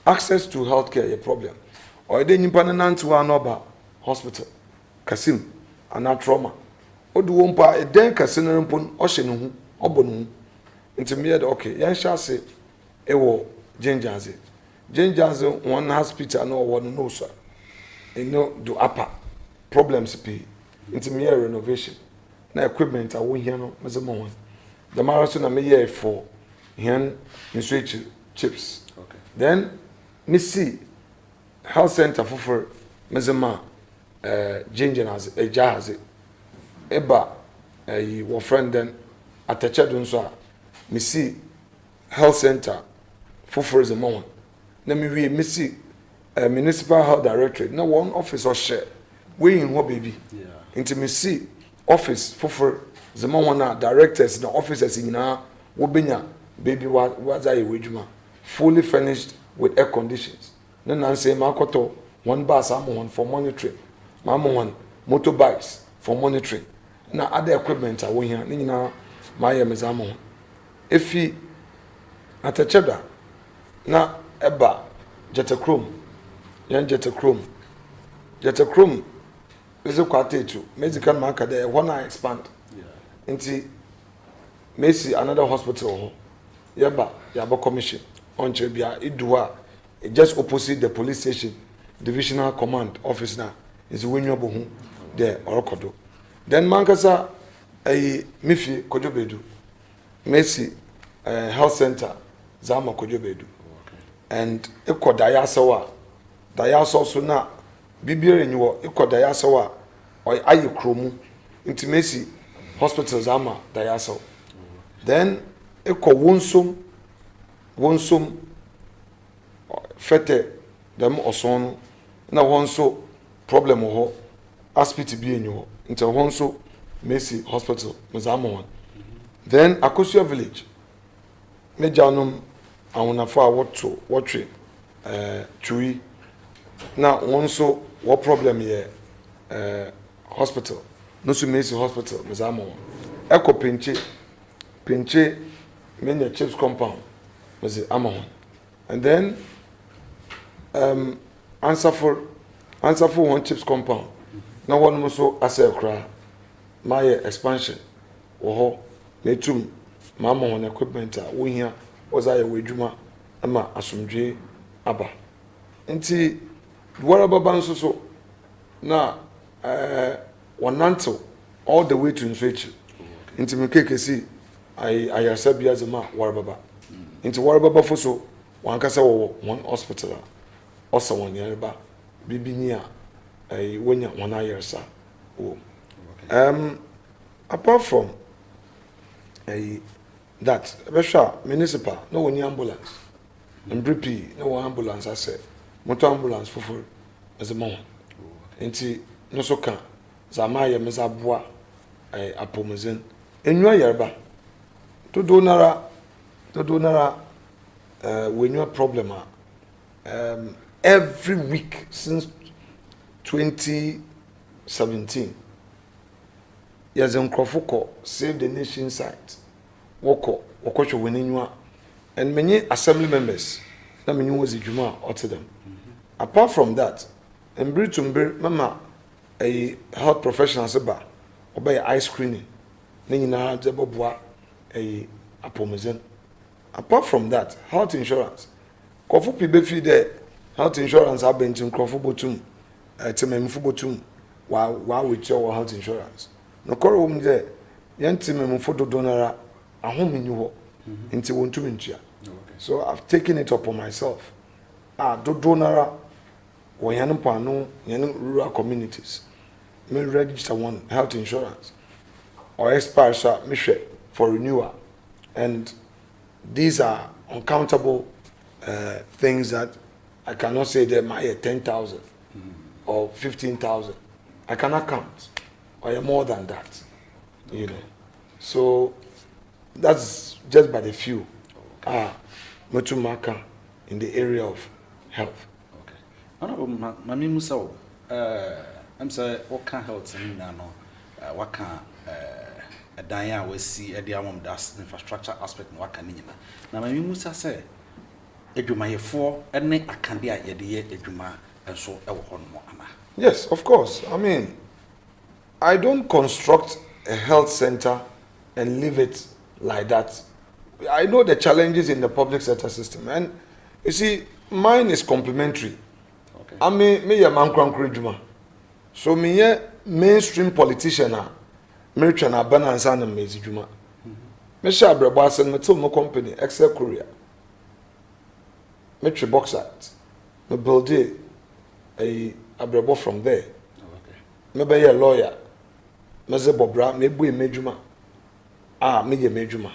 access to healthcare a problem. Or de nyimpa na nantewa no ba hospital Kasim ana trauma. Odu wompa eden kase no mpon o hye no hu obo no hu. Nti me de okay yan sha se ewo Jenjaze one hospital no one no so. You know do upper problems pay. Into me renovation. Na equipment I won here no mezemo one. The marathon na me here for here in switch chips. Okay. Then me see health center for mezema ginger as a jazz eba your friend then attache dun so me see health center for the moment. Na me see municipal health directorate na one office or share we in what baby. Yeah. Intimacy office for the moment directors the officers in wobenya baby what are you fully furnished with air conditions. Then say makoto one bus one for monitoring, one motorbikes for monitoring. Now other equipment are we here. Nina my mezamo. If he at a cheddar na eba jetachrome, yan jetachrome is a quartet medical marker there one I expand into Messi another hospital yaba commission on Chebia Idua just opposite the police station divisional command office now is Winneba there Orokodo. Then Mankasa a Mifi Kojobedu Messi health center Zama Kojobedu and Eko Dayasawa also now Bibiri ni wo Dayasawa or ayi kromu intimacy hospitals ama Dayasawa. Then eko wonsom fete dem oson na wonso problem ho hospital bi enyo nti wonso Mercy hospital mezamo one. Then Akosua village mejanum awonafo a wotwe chui na wonso what problem here hospital no so Mercy hospital mezamo one. Eko pinche menya chips compound mezi amahon. And then answer for one chips compound. Now one also as a cry. My expansion. Oh, me too. Mama on equipment. We here was I away juma. Ama asumdwe aba. Nti waraba banso so na wananto all the way to Nswechi. Nti me keke si I accept as a ma waraba. Nti waraba fo so wankasa wo one hospital. Also one yerba bibi ni a wonya one ayersa. Oh. Apart from that, municipal no one ambulance. MBP no one ambulance I said. Motor ambulance for as a moment. Nti no so kan zamaya mezabua apomezen. Enwa yerba. To donara when you have problem every week since 2017 yes Nkrofoko Save the Nation site woko winning and many assembly members na many was juma to them. Apart from that mama a health professional seba obey eye screening na jabobwa a apomezen. Apart from that, health insurance. Kofu pibe fi there, health insurance have been to Kofu botum, tememfu botum, wa with your health insurance. No koro wum there, yan tememfu do donara, a home in you into one to intia. So I've taken it upon myself. Do donara, or yanupano, rural communities. Me register one health insurance or expire for renewal. And these are uncountable things that I cannot say they might 10,000 or 15,000. I cannot count, or more than that, you know. So that's just by the few. Mutumaka in the area of health. Okay. Honorable Mami Musa, I'm sorry, what can health mean now? What can a Diana we see a diamond das infrastructure aspect and what can you now? Mami Musa say, Ejuma for any akandia yedi ejuma and so yes, of course. I mean, I don't construct a health center and leave it like that. I know the challenges in the public sector system, and you see, mine is complementary. Okay. I mean, me a man juma. So me a mainstream politician me try na balance and mezi juma. Me share brabas and me tell my company Excel Korea. Me try bauxite. Me build a brabo from there. Me be a lawyer. Me ze bobra me bu me juma. Me ye me juma.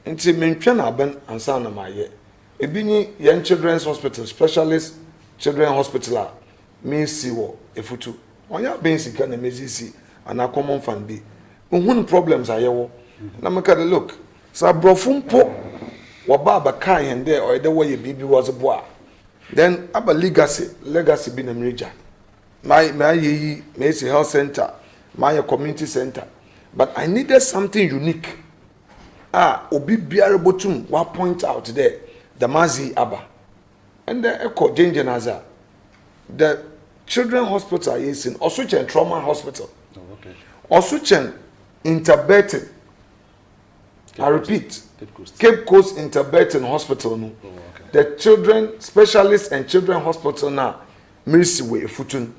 Nti me ntwa na ban ansa na maye. Ebi ni young children's hospital, specialist children hospital me si wo Effutu. Onya ben sika na mezi si ana common fan bi. Uhun problems ayewo. Na me ka look. Sa brofum po wa baba kan hen there or the way bibi was boa. Then aba legacy bi na mreja. My say health center, my community center. But I needed something unique. Obi biara botum wa point out there the Mazi Aba. And the Echo Jenjenaza. The children hospital is in Osuchen Trauma Hospital. Okay. Osuchen Interbetin. I repeat, Cape Coast Interbetin Hospital. No. Okay. The children specialist and children hospital now, Mirisiwe Effutu.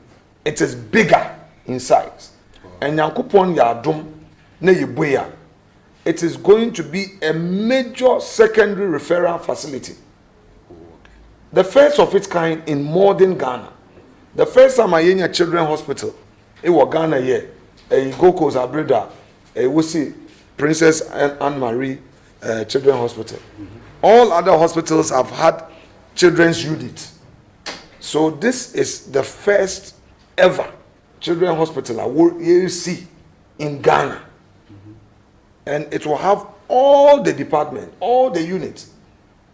It is bigger in size. And Yankupon Yadum ne Yibuya. It is going to be a major secondary referral facility. The first of its kind in modern Ghana. The first time I in children hospital, it was Ghana here. A Goko's Abreda, a Wusi Princess Anne Marie Children Hospital. All other hospitals have had children's units. So this is the first ever children hospital I will see in Ghana. And it will have all the departments, all the units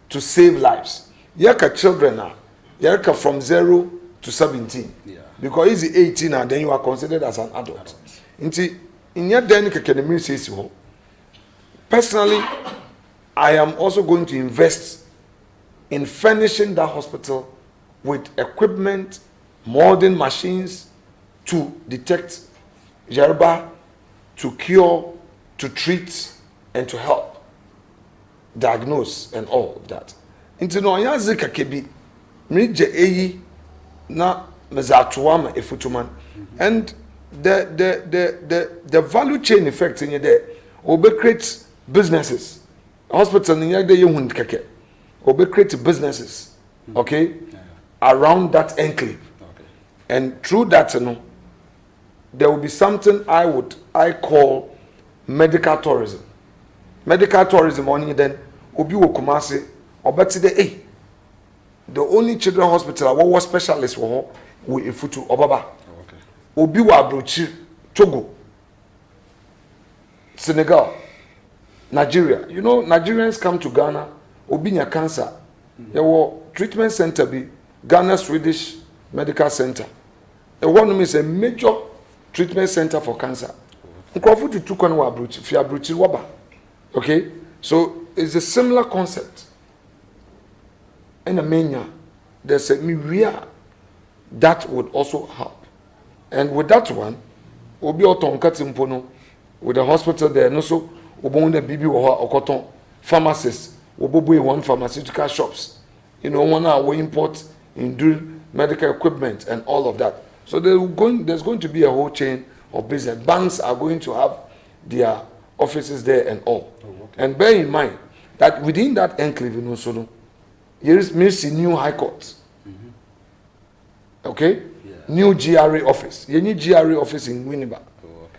to save lives. Yaka children now, Yaka from 0 to 17. Yeah. Because it's 18 and then you are considered as an adult. Personally, I am also going to invest in furnishing that hospital with equipment, modern machines to detect Yerba, to cure, to treat, and to help, diagnose, and all of that. Into no yazi kakebi, mije eyi na mezatuama efutuman, and the value chain effect in there, obe create businesses, hospital in yagde yehund kake, obe create businesses, okay, around that enclave, and through that, you know, there will be something I call medical tourism. Medical tourism only then obi wo Kumasi obeti de the only children hospital what specialist wo Effutu Obaba. Obi wa Abrochi, Togo, Senegal, Nigeria. You know, Nigerians come to Ghana, obi nya cancer. There were treatment center be Ghana Swedish Medical Center. The one is a major treatment center for cancer. Nkrofo to kwan wa Abrochi, fi Abrochi waba. Okay? So it's a similar concept. In a mania, there's a miria that would also help. And with that one, obi oton katimpono with the hospital there, no so obon the bibi or okoton pharmacists, obobo one pharmaceutical shops. You know, one we import in medical equipment and all of that. So there's going to be a whole chain of business. Banks are going to have their offices there and all. And bear in mind that within that enclave in Osono, here is new high court. Okay? New GRA office. You need GRA office in Winneba.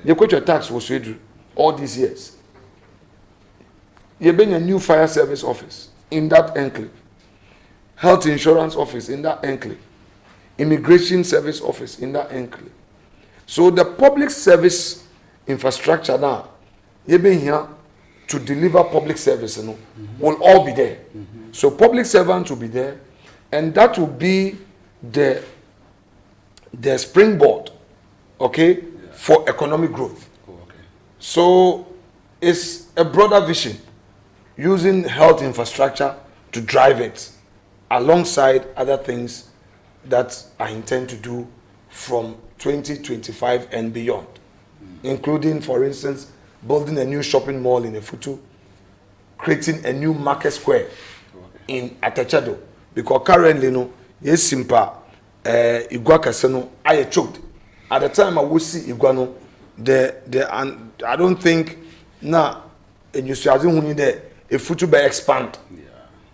You got your tax was paid all these years. You bring a new fire service office in that enclave. Health insurance office in that enclave. Immigration service office in that enclave. So the public service infrastructure now, you been here to deliver public service, you know, will all be there. So public servants will be there, and that will be the springboard, okay, for economic growth. So it's a broader vision, using health infrastructure to drive it, alongside other things that I intend to do from 2025 and beyond, including, for instance, building a new shopping mall in Effutu, creating a new market square in Atachado, because currently, you know, yes, simple. Igua Kaseno, I choked. At the time I would see Iguano, and I don't think now in you see there Effutu be expand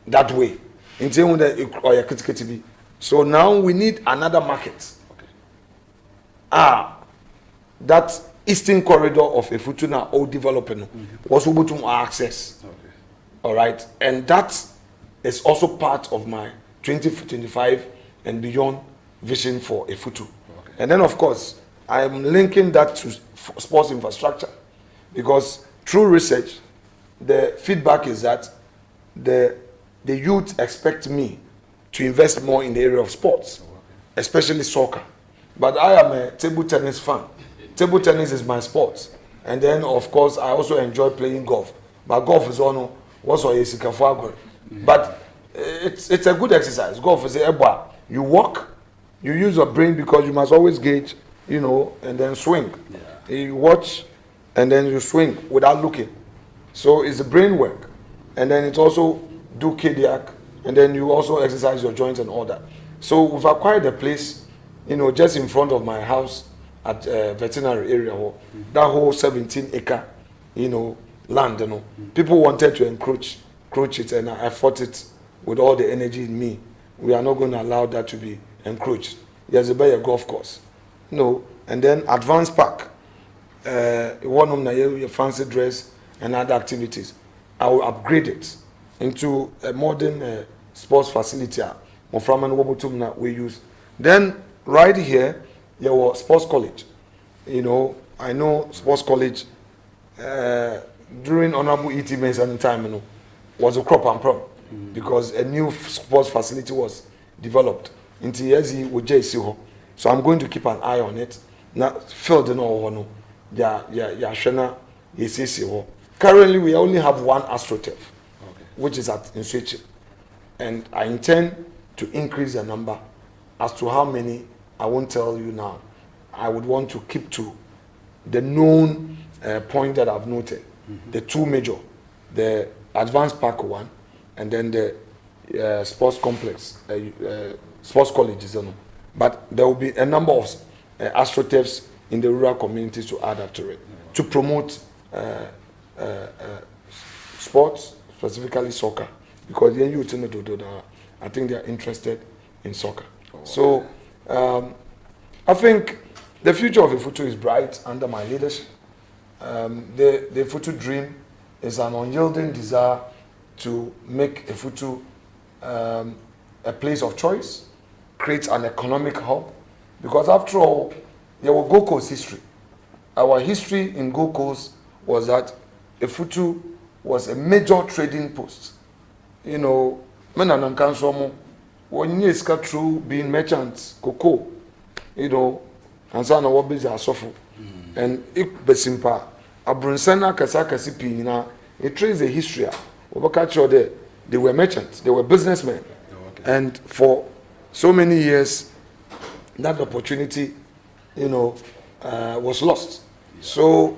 that way. Until the so now we need another market. That eastern corridor of Effutu now all developing was able to access. All right, and that is also part of my 2025 and beyond vision for Effutu. And then, of course, I am linking that to sports infrastructure, because through research, the feedback is that the youth expect me to invest more in the area of sports, especially soccer. But I am a table tennis fan. Table tennis is my sport. And then, of course, I also enjoy playing golf. But golf is on what's but it's a good exercise. Golf is a you walk, you use your brain, because you must always gauge, you know, and then swing. You watch and then you swing without looking. So it's a brain work. And then it also do cardiac, and then you also exercise your joints and all that. So we've acquired a place, you know, just in front of my house at veterinary area, that whole 17-acre, you know, land, you know. People wanted to encroach it, and I fought it with all the energy in me. We are not going to allow that to be encroached. There's a better golf course, you know, and then advanced park. One of my fancy dress and other activities. I will upgrade it into a modern sports facility. We use. Then right here, there was sports college. You know, I know sports college during Honorable E.T. Mason time, you know, was a crop and prom, because a new sports facility was developed. So I'm going to keep an eye on it. Now, filled in all, currently we only have one AstroTurf, which is at Inswechi, and I intend to increase the number As to how many, I won't tell you now. I would want to keep to the known point that I've noted. The two major, the advanced park one, and then the sports complex, sports colleges. But there will be a number of astroturfs in the rural communities to add up to it, to promote sports, specifically soccer, because the youth in the I think they are interested in soccer. So I think the future of Effutu is bright under my leadership. The Effutu dream is an unyielding desire to make Effutu a place of choice, create an economic hub, because after all, there was Gold Coast history. Our history in Gold Coast was that Effutu was a major trading post. You know, men and Kansomo, when you got through being merchants, cocoa, you know, and so on, what business suffer. And it be simple. Abrunsana Kasaka Sipina, it traces a history. They were merchants, they were businessmen. And for so many years, that opportunity, you know, was lost. So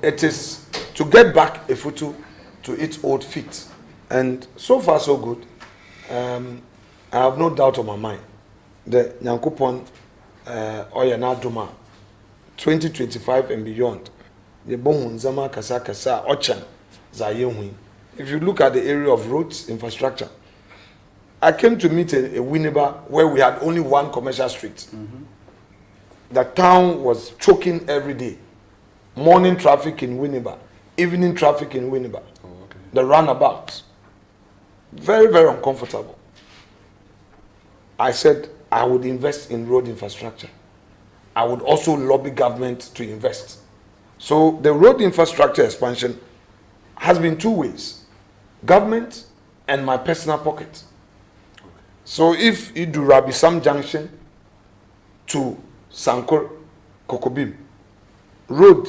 it is to get back Effutu to its old feet. And so far, so good. I have no doubt on my mind that Nyankopon Oyana Duma 2025 and beyond, the Bohun Zama Kasa Kasa Ochan Zayehui. If you look at the area of roads infrastructure, I came to meet a Winneba where we had only one commercial street. The town was choking every day. Morning traffic in Winneba, evening traffic in Winneba. The runabout. Very, very uncomfortable. I said I would invest in road infrastructure. I would also lobby government to invest. So the road infrastructure expansion has been two ways. Government and my personal pocket. So if you do Rabisam Junction to Sankor Kokobim, road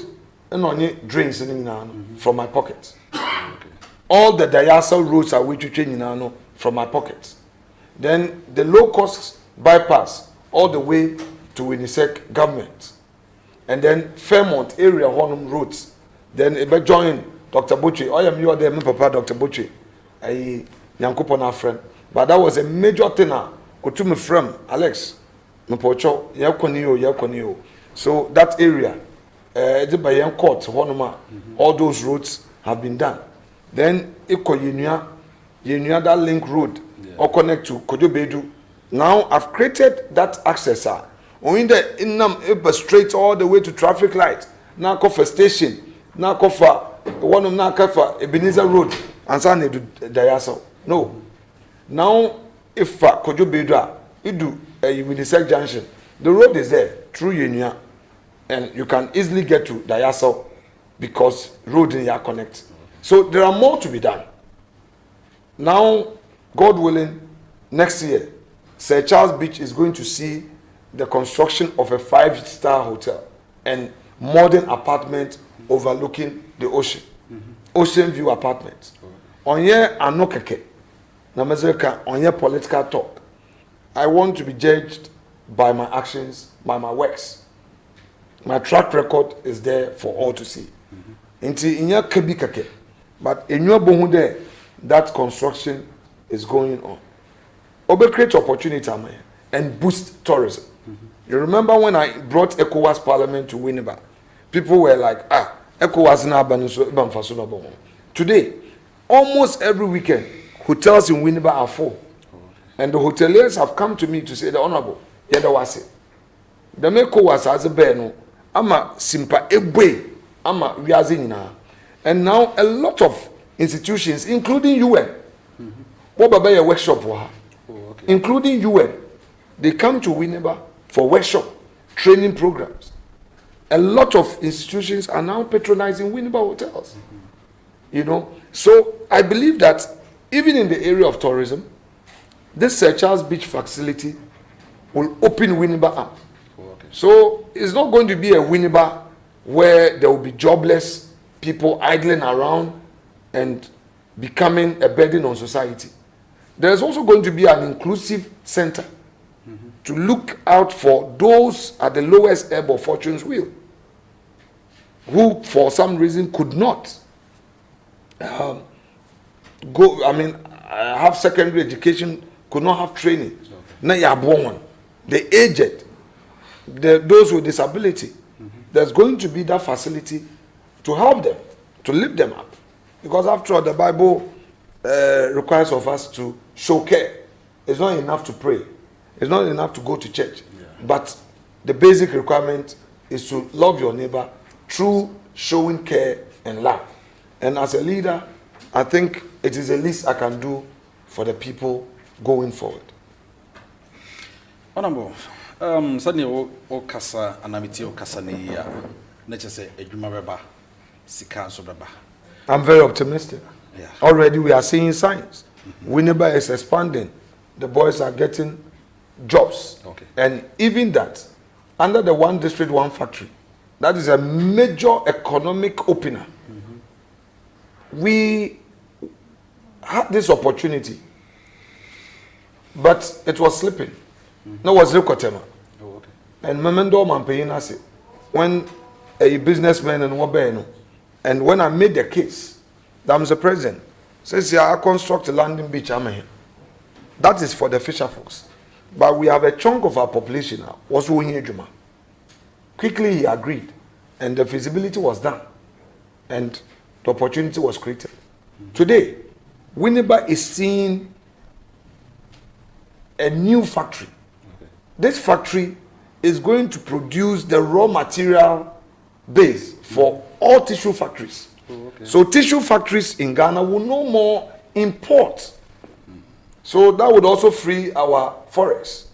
and only drains from my pocket. All the diagonal roads are which you from my pocket. Then the low cost bypass all the way to Winneba government. And then Fairmont area Hornum roads. Then it join Dr. Butchie. I am you are there, my papa Dr. Butchie. I Yankupon friend. But that was a major thing. Go to my friend Alex. Mpocho Yakonio. So that area, the Bayan Court, Honoma, all those roads have been done. Then Iko Yenuya that link road or connect to Kojobedu. Now I've created that access. Only the Innam straight all the way to traffic light. Now Kofa station. Now Kofa one of Nakafa Ebenezer Road and San Diaso. No. Now if Kojobedu you do Winneba Junction, the road is there through Yenuya, and you can easily get to Diaso because road in here connect. So there are more to be done. Now, God willing, next year, Sir Charles Beach is going to see the construction of a 5-star hotel and modern apartment overlooking the ocean. Ocean view apartments. On here, Anokeke, Namazeka, on here political talk. I want to be judged by my actions, by my works. My track record is there for all to see. Inti inya kebi keke. But in your bohunde, that construction is going on. Obe create opportunity and boost tourism. You remember when I brought ECOWAS Parliament to Winneba? People were like, ECOWAS na banfaso. Today, almost every weekend, hotels in Winneba are full. And the hoteliers have come to me to say, the Honorable, Yedawase. The ECOWAS has a beno, ama simpa egwe, ama riazina. And now a lot of institutions, including UN, what about a workshop, including UN, they come to Winneba for workshop, training programs. A lot of institutions are now patronizing Winneba hotels. You know, so I believe that even in the area of tourism, this Sir Charles Beach facility will open Winneba up. So it's not going to be a Winneba where there will be jobless people idling around and becoming a burden on society. There's also going to be an inclusive center to look out for those at the lowest ebb of fortune's wheel, who for some reason could not have secondary education, could not have training. Now you are born, the aged, those with disability. There's going to be that facility to help them, to lift them up. Because after all, the Bible requires of us to show care. It's not enough to pray. It's not enough to go to church. But the basic requirement is to love your neighbor through showing care and love. And as a leader, I think it is the least I can do for the people going forward. Honorable, suddenly o kasa anamiti o kasa ne ya na chese edwuma beba sika so beba. I'm very optimistic. Yeah. Already we are seeing signs. Winneba is expanding. The boys are getting jobs. Okay. And even that, under the one district, one factory, that is a major economic opener. We had this opportunity, but it was slipping. No, was Rikotema. Oh, okay. And Memendo Mampayina said, when a businessman and Wabeno, and when I made the case, that Mr. President says, yeah, I construct a landing beach. That is for the fisher folks. But we have a chunk of our population now. Was Juma. Quickly he agreed, and the feasibility was done, and the opportunity was created. Today, Winneba is seeing a new factory. This factory is going to produce the raw material base for all tissue factories. So tissue factories in Ghana will no more import. So that would also free our forex,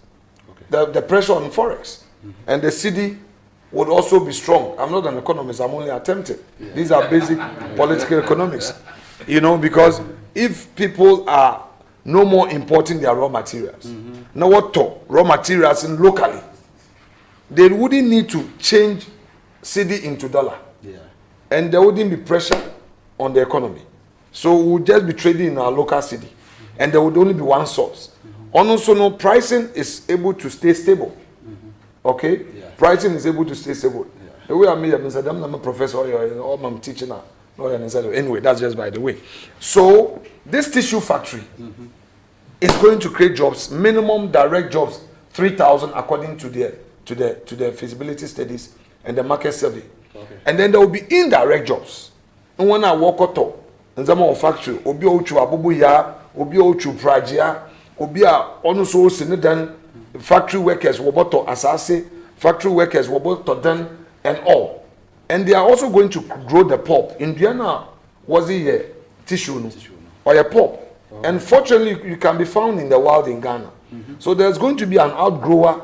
the pressure on forex. And the city would also be strong. I'm not an economist, I'm only attempting. These are basic political economics. You know, because if people are no more importing their raw materials, now what raw materials in locally, they wouldn't need to change cedi into dollar. And there wouldn't be pressure on the economy. So we'll just be trading in our local city. And there would only be one source. Also, no, pricing is able to stay stable. Okay? Pricing is able to stay stable. The way I made it, I'm a professor or I'm teaching now. Anyway, that's just by the way. So this tissue factory is going to create jobs, minimum direct jobs, 3,000 according to the feasibility studies and the market survey. Okay. And then there will be indirect jobs. And when I walk out, in the factory, obi ochu abubuya, obi ochu prajia, obi a onuso sinidan, factory workers woboto asase, factory workers woboto dan, and all. And they are also going to grow the pulp. Indiana was a tissue or a pulp. Okay. And fortunately, you can be found in the wild in Ghana. So there's going to be an outgrower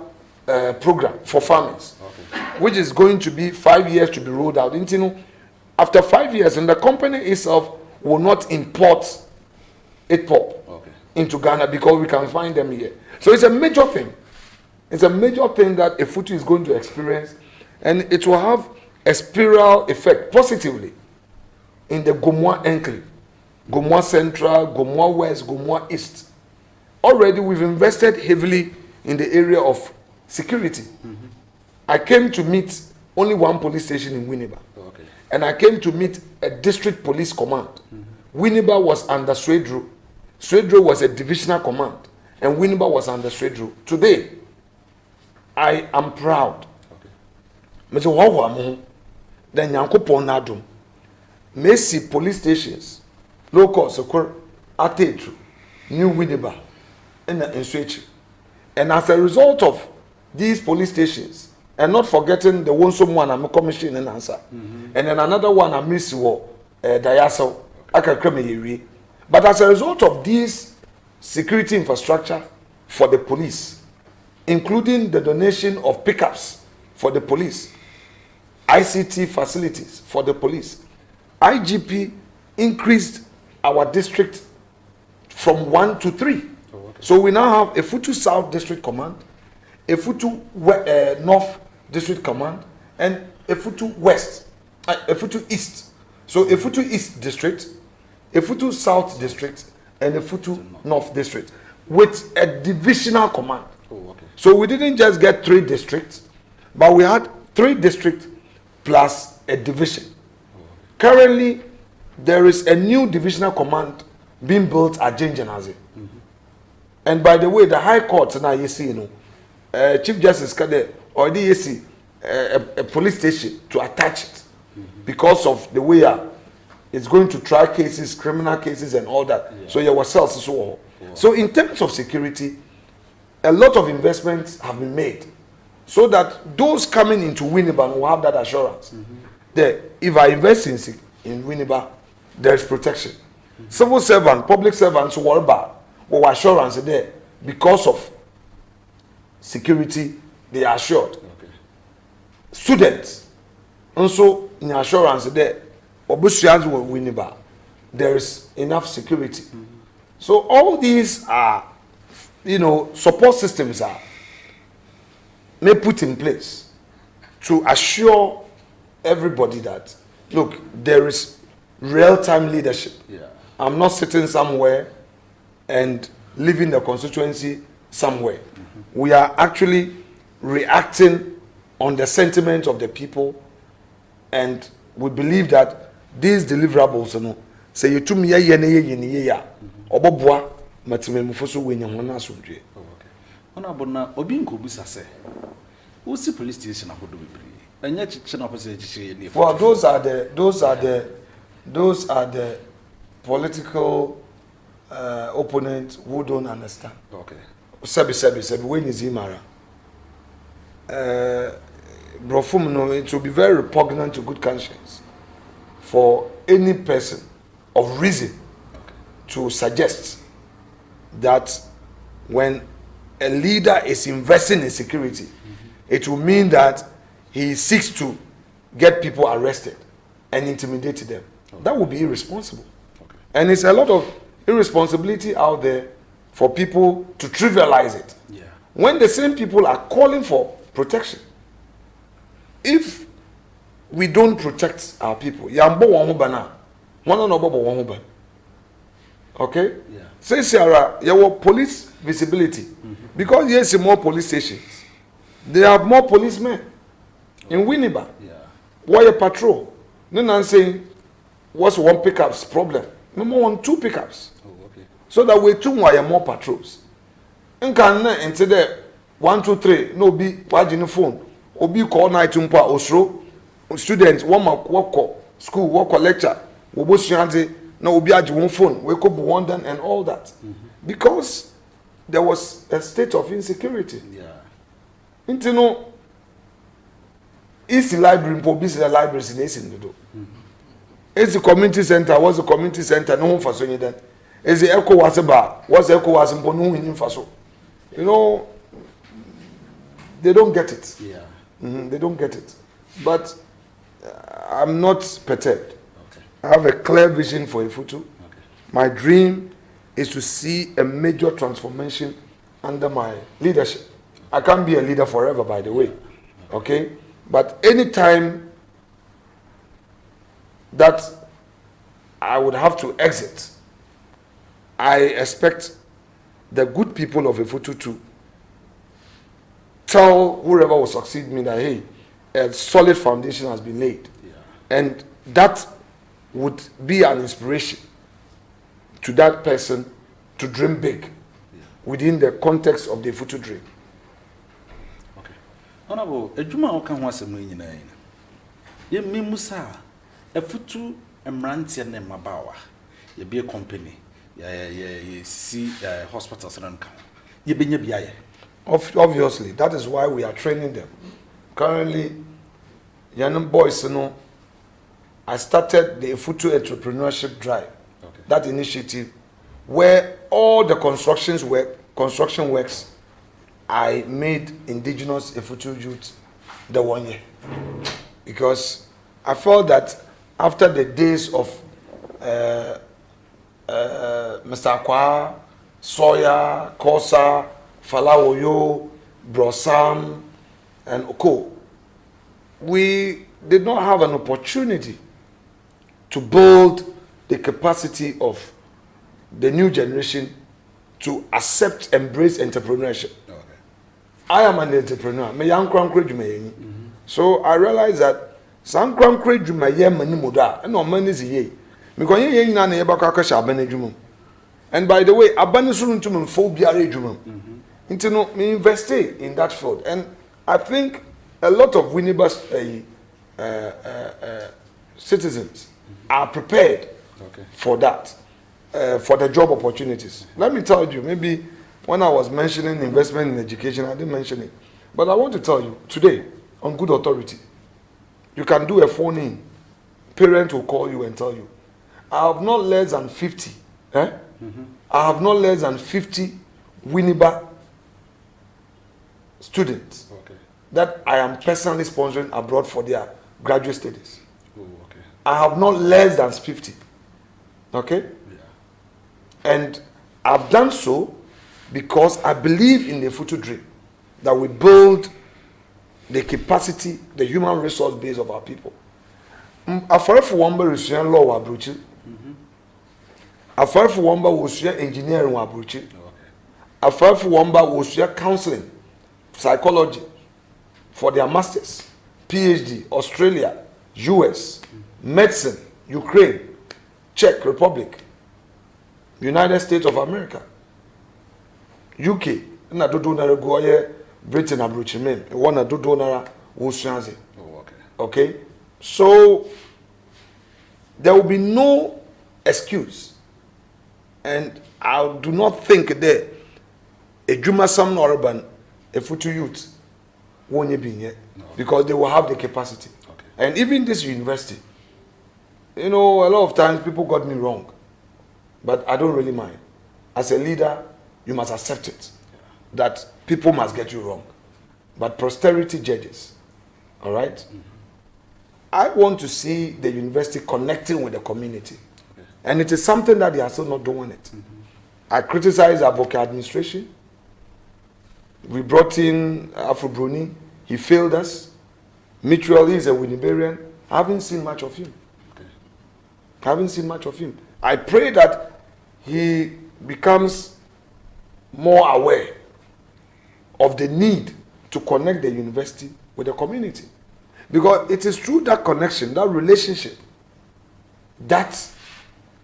program for farmers, which is going to be 5 years to be rolled out. After 5 years, and the company itself will not import it pulp into Ghana because we can find them here. So it's a major thing. It's a major thing that Effutu is going to experience, and it will have a spiral effect positively in the Gomoa enclave, Gomoa Central, Gomoa West, Gomoa East. Already we've invested heavily in the area of security. I came to meet only one police station in Winneba. And I came to meet a district police command. Winneba was under Swedro. Swedro was a divisional command. And Winneba was under Swedro. Today, I am proud. Then Yankopon Nadum. Messi police stations, local Sokor, Atetru, New Winneba, and Swedro. And as a result of these police stations, and not forgetting the one someone I'm commissioning and answer, and then another one I miss Diaso, Akakreme. But as a result of these security infrastructure for the police, including the donation of pickups for the police, ICT facilities for the police, IGP increased our district from 1 to 3. So we now have Effutu South District Command, Effutu North District Command, and Effutu West, Effutu East. So Effutu East District, Effutu South District, and Effutu North District, with a divisional command. Oh, okay. So we didn't just get 3 districts, but we had 3 districts plus a division. Currently, there is a new divisional command being built at Jinjanazi. And by the way, the High Court now you see, you know, Chief Justice Kade already you see a police station to attach it because of the way it's going to try cases, criminal cases, and all that. Yeah. So your cells as well. Yeah. So in terms of security, a lot of investments have been made, so that those coming into Winneba will have that assurance. That if I invest in Winneba, there is protection. Civil servant, public servants who worry about assurance there because of security, they are assured. Okay. Students also in assurance there, Winneba, there is enough security. So all these are, you know, support systems are may put in place to assure everybody that, look, there is real-time leadership. Yeah. I'm not sitting somewhere and leaving the constituency somewhere. We are actually reacting on the sentiment of the people, and we believe that these deliverables, you know, say you to me obobwa matime mufoso wenya hona asomdwe. Honorable na obi nkobusa se wo si police station ahodo bebre enya chiche na opposite chiche ni. Well, those are the political opponents who don't understand. Okay. Sebi when is imara. Brofum no, it will be very repugnant to good conscience for any person of reason to suggest that when a leader is investing in security, it will mean that he seeks to get people arrested and intimidate them. Okay. That would be irresponsible. Okay. And it's a lot of irresponsibility out there for people to trivialize it. Yeah. When the same people are calling for protection. If we don't protect our people, okay? Yeah. Say Sarah, your police visibility. Because yes, more police stations. They have more policemen in Winneba. Yeah. Why a patrol? No, I'm saying, what's one pickup's problem? No more on 2 pickups. Oh, okay. So that we 2 more patrols. And can into there 1, 2, 3. No be watching the phone. Obi call night umpa osro. Students one work school work lecture. Obo shanze. No, we had one phone, we could be wondering and all that, because there was a state of insecurity. Yeah. You know, it's the library, it's the library, it's the community center. What's the community center? No one for so then. It's the echo was about. What's the echo was no one for so. You know, they don't get it. Yeah. They don't get it. But I'm not perturbed. I have a clear vision for Effutu. Okay. My dream is to see a major transformation under my leadership. I can't be a leader forever, by the way. Okay? But anytime that I would have to exit, I expect the good people of Effutu to tell whoever will succeed me that, hey, a solid foundation has been laid. Yeah. And that would be an inspiration to that person to dream big within the context of the Effutu dream. Okay. Honorable, ejuma oka ho asem nyina yin. Ye memusa Effutu emrantie na mabawa. Ye be a company. Ye see hospitals and kan. Ye benya biaye. Obviously, that is why we are training them. Currently, young boys, you know, I started the Effutu Entrepreneurship Drive, that initiative, where all the construction works, I made indigenous Effutu youth the 1 year. Because I felt that after the days of Mr. Akwa, Sawyer, Kosa, Falawoyo, Brosam, and Oko, we did not have an opportunity to build the capacity of the new generation to accept, embrace entrepreneurship. Okay. I am an entrepreneur. Me young crown credit. So I realize that some crown credit my year money muda and no money is ye. Because ye na na yeba kaka sha benedwum. And by the way, abani sunu to me phobia redwum. Into no me invest in that field. And I think a lot of Winneba's citizens are prepared for that, for the job opportunities. Let me tell you, maybe when I was mentioning investment in education, I didn't mention it. But I want to tell you, today, on good authority, you can do a phone in. Parent will call you and tell you, I have not less than 50. I have not less than 50 Winneba students that I am personally sponsoring abroad for their graduate studies. I have not less than 50. Okay? And I've done so because I believe in the Effutu dream that we build the capacity, the human resource base of our people. Afarefu wamba rusuyan law wa abrochi. Afarefu wamba wosuya engineering wa abrochi. Afarefu wamba wosuya counseling, psychology for their masters, PhD, Australia, US, medicine, Ukraine, Czech Republic, United States of America, UK, na dodo na go Britain abrochi men, one dodo na wosuyanze. Okay? So there will be no excuse, and I do not think there a Juma Sam Norban, a Effutu youth won't be here because they will have the capacity. And even this university, you know, a lot of times people got me wrong, but I don't really mind. As a leader, you must accept it that people must get you wrong, but posterity judges. All right. I want to see the university connecting with the community. And it is something that they are still not doing it. I criticize our vocal administration. We brought in Afro Bruni. He failed us. Mitchell is a Winnebarian. I haven't seen much of him. I haven't seen much of him. I pray that he becomes more aware of the need to connect the university with the community. Because it is through that connection, that relationship, that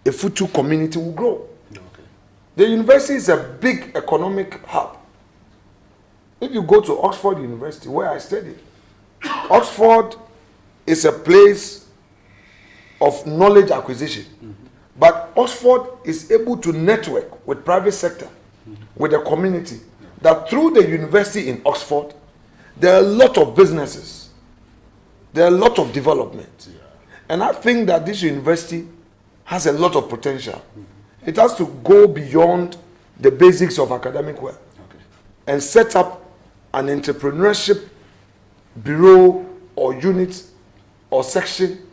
a Effutu community will grow. The university is a big economic hub. If you go to Oxford University, where I studied, Oxford is a place of knowledge acquisition. But Oxford is able to network with private sector, with the community, that through the university in Oxford, there are a lot of businesses. There are a lot of development. And I think that this university has a lot of potential. It has to go beyond the basics of academic work and set up an entrepreneurship bureau or unit or section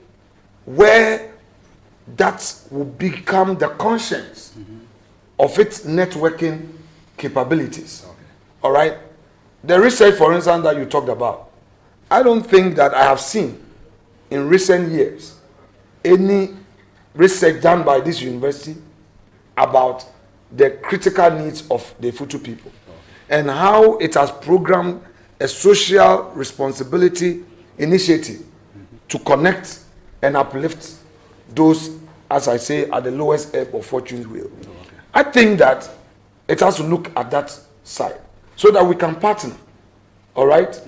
where that will become the conscience of its networking capabilities. All right? The research, for instance, that you talked about, I don't think that I have seen in recent years any research done by this university about the critical needs of the Effutu people and how it has programmed a social responsibility initiative to connect and uplift those, as I say, at the lowest ebb of fortune's wheel. I think that it has to look at that side so that we can partner, all right?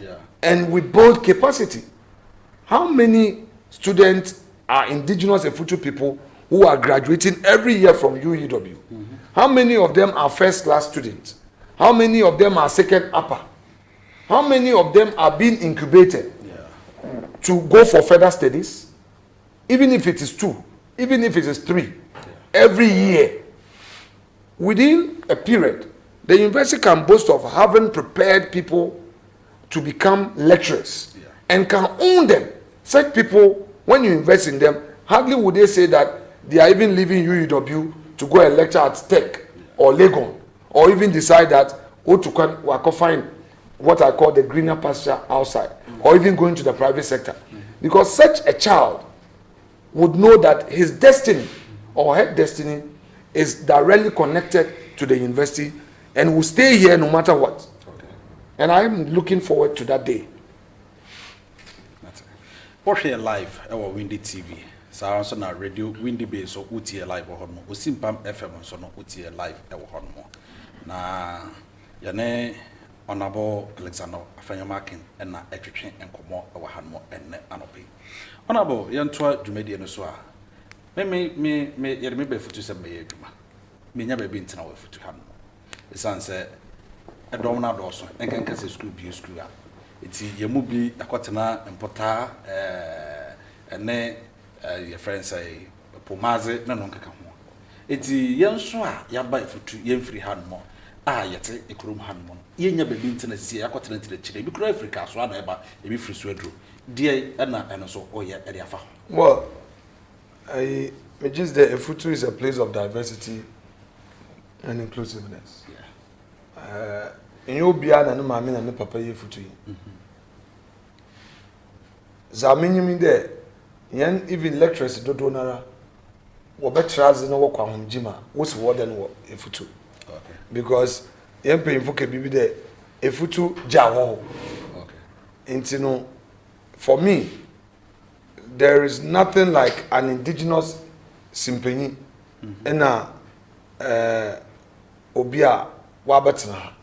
And we build capacity. How many students are indigenous Effutu people who are graduating every year from UEW? How many of them are first-class students? How many of them are second upper? How many of them are being incubated to go for further studies? Even if it is 2, even if it is 3, every year. Within a period, the university can boast of having prepared people to become lecturers and can own them. Such people, when you invest in them, hardly would they say that they are even leaving UEW to go and lecture at Tech or Legon, or even decide that we can find what I call the greener pasture outside, or even going to the private sector. Because such a child would know that his destiny or her destiny is directly connected to the university and will stay here no matter what. And I'm looking forward to that day. Watch here live our Windy TV. So also na radio Windy Bay so uti live or no. Osimpam FM so no uti live e wo no. Na yane Honorable Alexander Afanyamakin and na etwetwe enkomo e wo hanmo enne anope. Honorable yantoa dwumadi no so a me yere me be futu se me adwuma. Me nya ba bi ntina wo futu hanmo. Esan se edom na do so enkenka se school bi school a iti yemu bi akotena empota ene your friends say pomaze na no nkaka ho iti yenso a yaba Effutu yemfiri hanmo a yete ekurum hanmo yenya bebi ntina sie akotena tire chire bi kura Africa so ana eba ebi firi so aduro die na eno so oye ere afa. Well, me just the Effutu is a place of diversity and inclusiveness. Yeah. In your biana no mama na papa ye Effutu yi. Zamenyim there, yan even lecturers dodo nara wo betraze no wo kwa homjima wo se warden wo Effutu. Okay. Because yan payinfo ke bibi there Effutu ja ho. Okay. Intino for me there is nothing like an indigenous simpanyi na obia wa betena.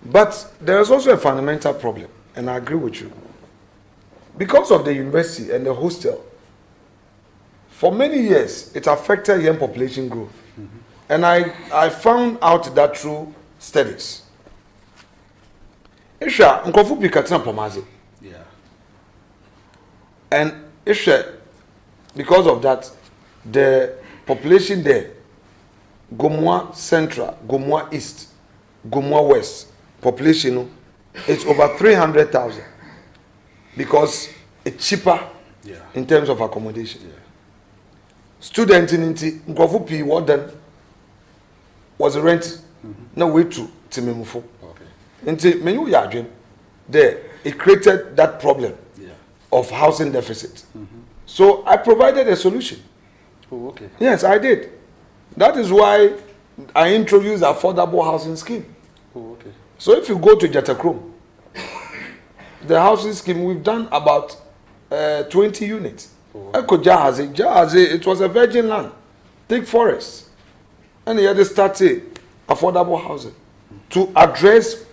But there is also a fundamental problem, and I agree with you. Because of the university and the hostel, for many years, it affected young population growth. And I found out that through studies. Isha, nkofu bi katina pomaze. Yeah. And Isha, because of that, the population there, Gomwa Central, Gomwa East, Gomwa West, population, it's over 300,000. Because it's cheaper in terms of accommodation. Yeah. Student in Nkofu P warden was a rent no way to Timemufo. Okay. Into menu yadrin there it created that problem of housing deficit. So I provided a solution. Oh, okay. Yes, I did. That is why I introduced affordable housing scheme. Oh, okay. So if you go to Jatakrom, the housing scheme, we've done about 20 units. Eko Jahazi, it was a virgin land, thick forest. And he had started affordable housing to address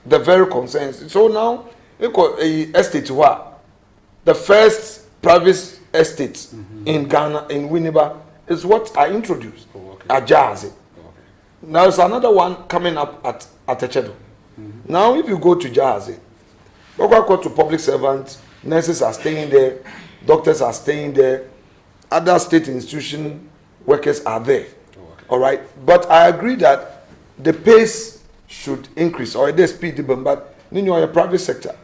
the very concerns. So now, Eko estate the first private estate in Ghana, in Winneba, is what I introduced at Jahazi. Now there's another one coming up at Atechedo. Now if you go to Jahazi, go to public servants, nurses are staying there, doctors are staying there, other state institution workers are there. All right, but I agree that the pace should increase or the speed, but you know, a private sector.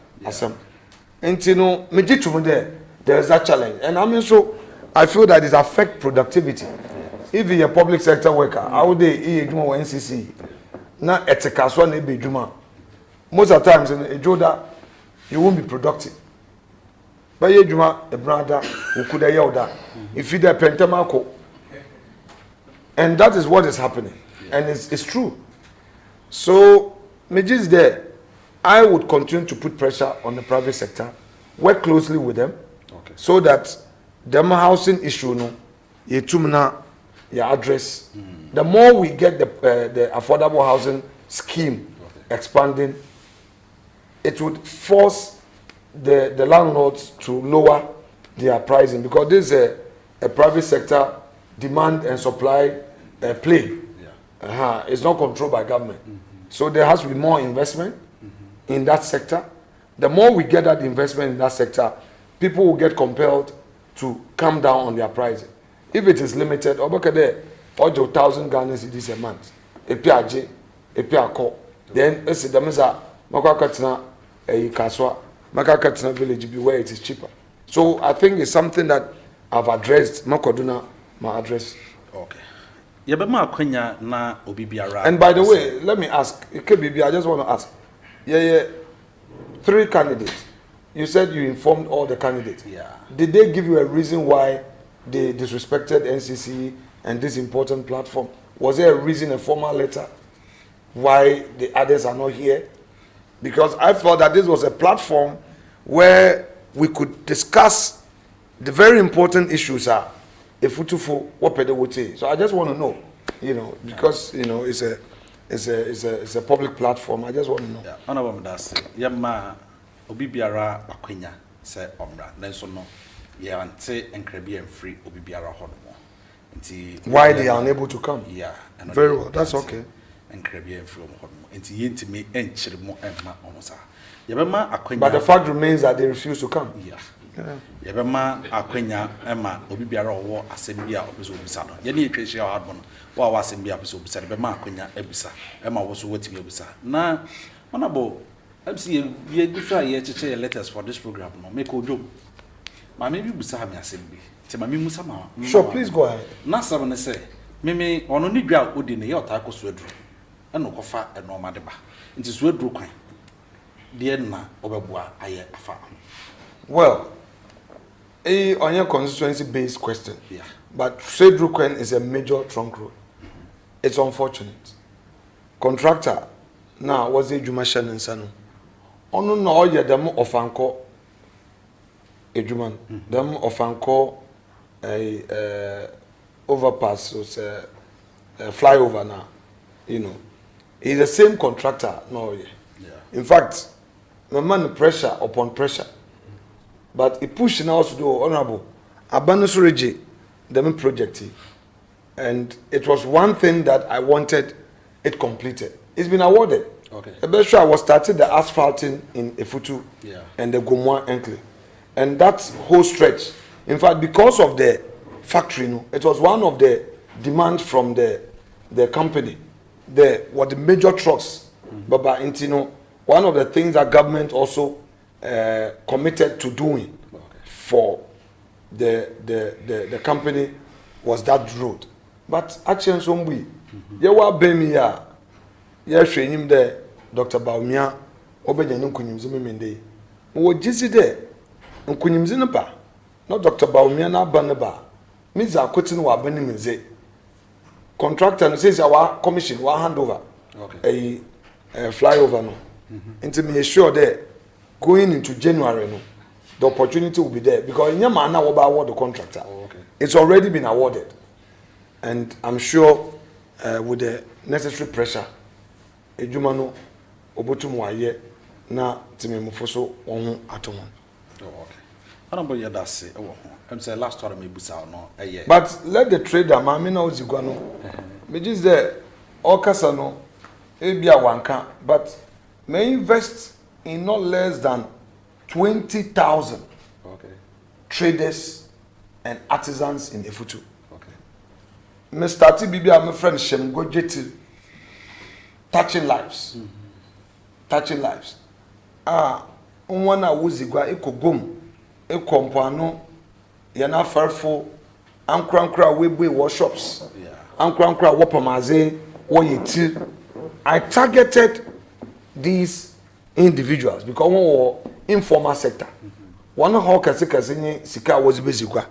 And you know, there is that challenge, and I mean, so I feel that it affects productivity. If you're a public sector worker, how they ignore NCC, now it's a casual most of the times in a Joda, you won't be productive. But you a brother who could have yelled that. If you the pentamako, and that is what is happening, and it's true. So, Majis there, I would continue to put pressure on the private sector, work closely with them, so that the housing issue, no, your address. The more we get the affordable housing scheme expanding, it would force the landlords to lower their pricing, because this is a private sector demand and supply play. It's not controlled by government. So there has to be more investment in that sector. The more we get that investment in that sector, people will get compelled to come down on their pricing. If it is limited, or look at there, 1,000 Ghana cedis a month, a PRJ, a PRCO, then it's the Mesa, Makakatina, a Kaswa, Makakatina village be where it is cheaper. So I think it's something that I've addressed, Makoduna, my address. Okay. Na and by the way, let me ask, I just want to ask, 3 candidates. You said you informed all the candidates. Yeah. Did they give you a reason why they disrespected NCC and this important platform? Was there a reason, a formal letter, why the others are not here? because I felt that this was a platform where we could discuss the very important issues are Effutu for what they would say. So I just want to know, because it's a public platform. I just want to know. Yeah, honorable Madasi, Yama Obibiara Akwenya say Omra, Nenso no, Yante and Caribbean free Obibiara Honomo. Why they are unable to come? Yeah, very well. That's okay. And Caribbean free Honomo. Into Yintime and Chirimo and Ma Omosa. Yabama Akwenya. But the fact remains that they refuse to come. Yeah. Yabama Akwenya Emma Obibiara or Assembly of Biso Bisano. Yeni Equation Harbon, while Assembly of Biso Bisano, Bema Akwenya Ebisa, Emma was waiting Ebisa. Now, honorable, I'm seeing ye do try ye to share letters for this program. No, make a joke. My maybe Bisami Assembly. Timami Musama. Sure, please go ahead. Nasa when I say, Mimi, on only ground would in the yacht taco swedru, and no cofa and no madeba. It is swedru coin. Dear Na Obabua, I afa. Well, on your constituency-based question, yeah. But Swedru is a major trunk road. It's unfortunate. Contractor now was a Jumashan and Sanu. Ono no ya them of anko a Juman, them of anko a overpass, so flyover now. He's the same contractor. No, yeah. In fact, my man pressure upon pressure. But he pushed now to do honorable Abanusureji, the project. And it was one thing that I wanted it completed. It's been awarded. Okay. The best I was started the asphalting in Effutu and the Gomwa Enkle. And that whole stretch, in fact, because of the factory, it was one of the demands from the company. The major trucks. But one of the things that government also committed to doing for the company was that road. But actually, somebody, you were bemi ya, you training there, Dr. Baumia, Obejan Kunyimzimi Mende. We just there, Kunyimzinaba, not Dr. Baumia, not Banaba. Means I couldn't wa Benimize. Contractor says our commission, our handover, a flyover no. Into me sure there. Going into January, the opportunity will be there because in your man now award the contractor. It's already been awarded, and I'm sure with the necessary pressure, Ejumano Obotumwaye na Timemufoso on atomon. I'm saying last time maybe no. But let the trader, Mamina Oziguano, which is the Okasano, Ebia Wanka, but may invest in not less than 20,000 traders and artisans in Effutu. Mr. Tibibi, my friend Shem go jeti touching lives. Touching lives. Unwana wuzigwa ekogom ekompano yana farfo ankrankra webwe workshops. Ankrankra wopamaze woyeti. I targeted these individuals because one were informal sector. One how kasi sika was bezigwa,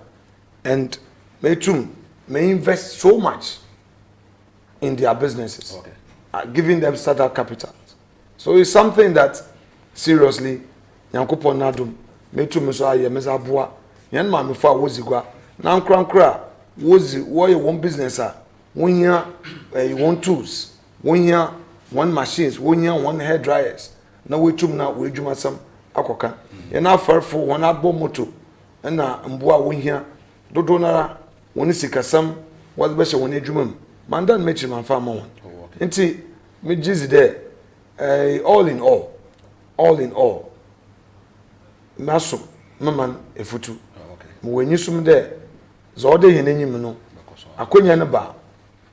and may invest so much in their businesses, giving them startup capital. So it's something that seriously, Yankupo Nadum, may so aye mezabua, yan ma me fa wozigwa. Na nkra wozi wo one business one year you want tools, 1 year one machines, 1 year one hair dryers. Na we juma sam akoka. Na farfo one abo moto na mboa wo hia dodo nara woni sikasam was be woni adwuma mandan mechi man fa ma won. Nti me jizi there all in all maso maman Effutu. Mo wenyi sum there zo de yenanyim no akonya ne ba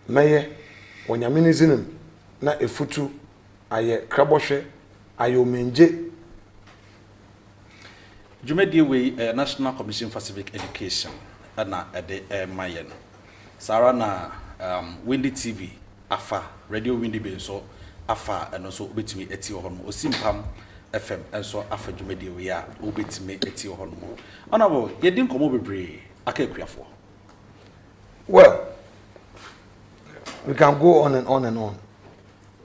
meye wonyame zinem na Effutu aye krabohwe ayomenje. Jumedi we National Commission for Civic Education na ede mayen Sarah na Windy TV afa Radio Windy Bay so afa eno so obetimi eti ho no Osimpam FM enso afa Jumedi we ya obetimi eti ho no honorable yedin komo bebre akakuafo. Well, we can go on and on and on.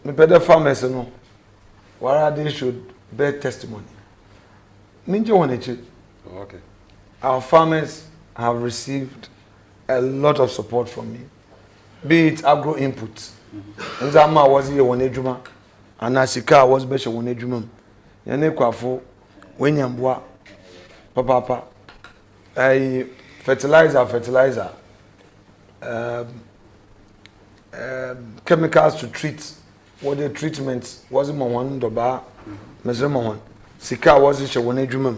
Me better farmers no where they should bear testimony. Okay. Our farmers have received a lot of support from me, be it agro input. Nzama was here one ejuma, and Asika was better one ejuma. Yane kwafo, wenyambwa, papa, fertilizer, chemicals to treat. What the treatment was my one doba, Mesema one. Sika was it one ejuma.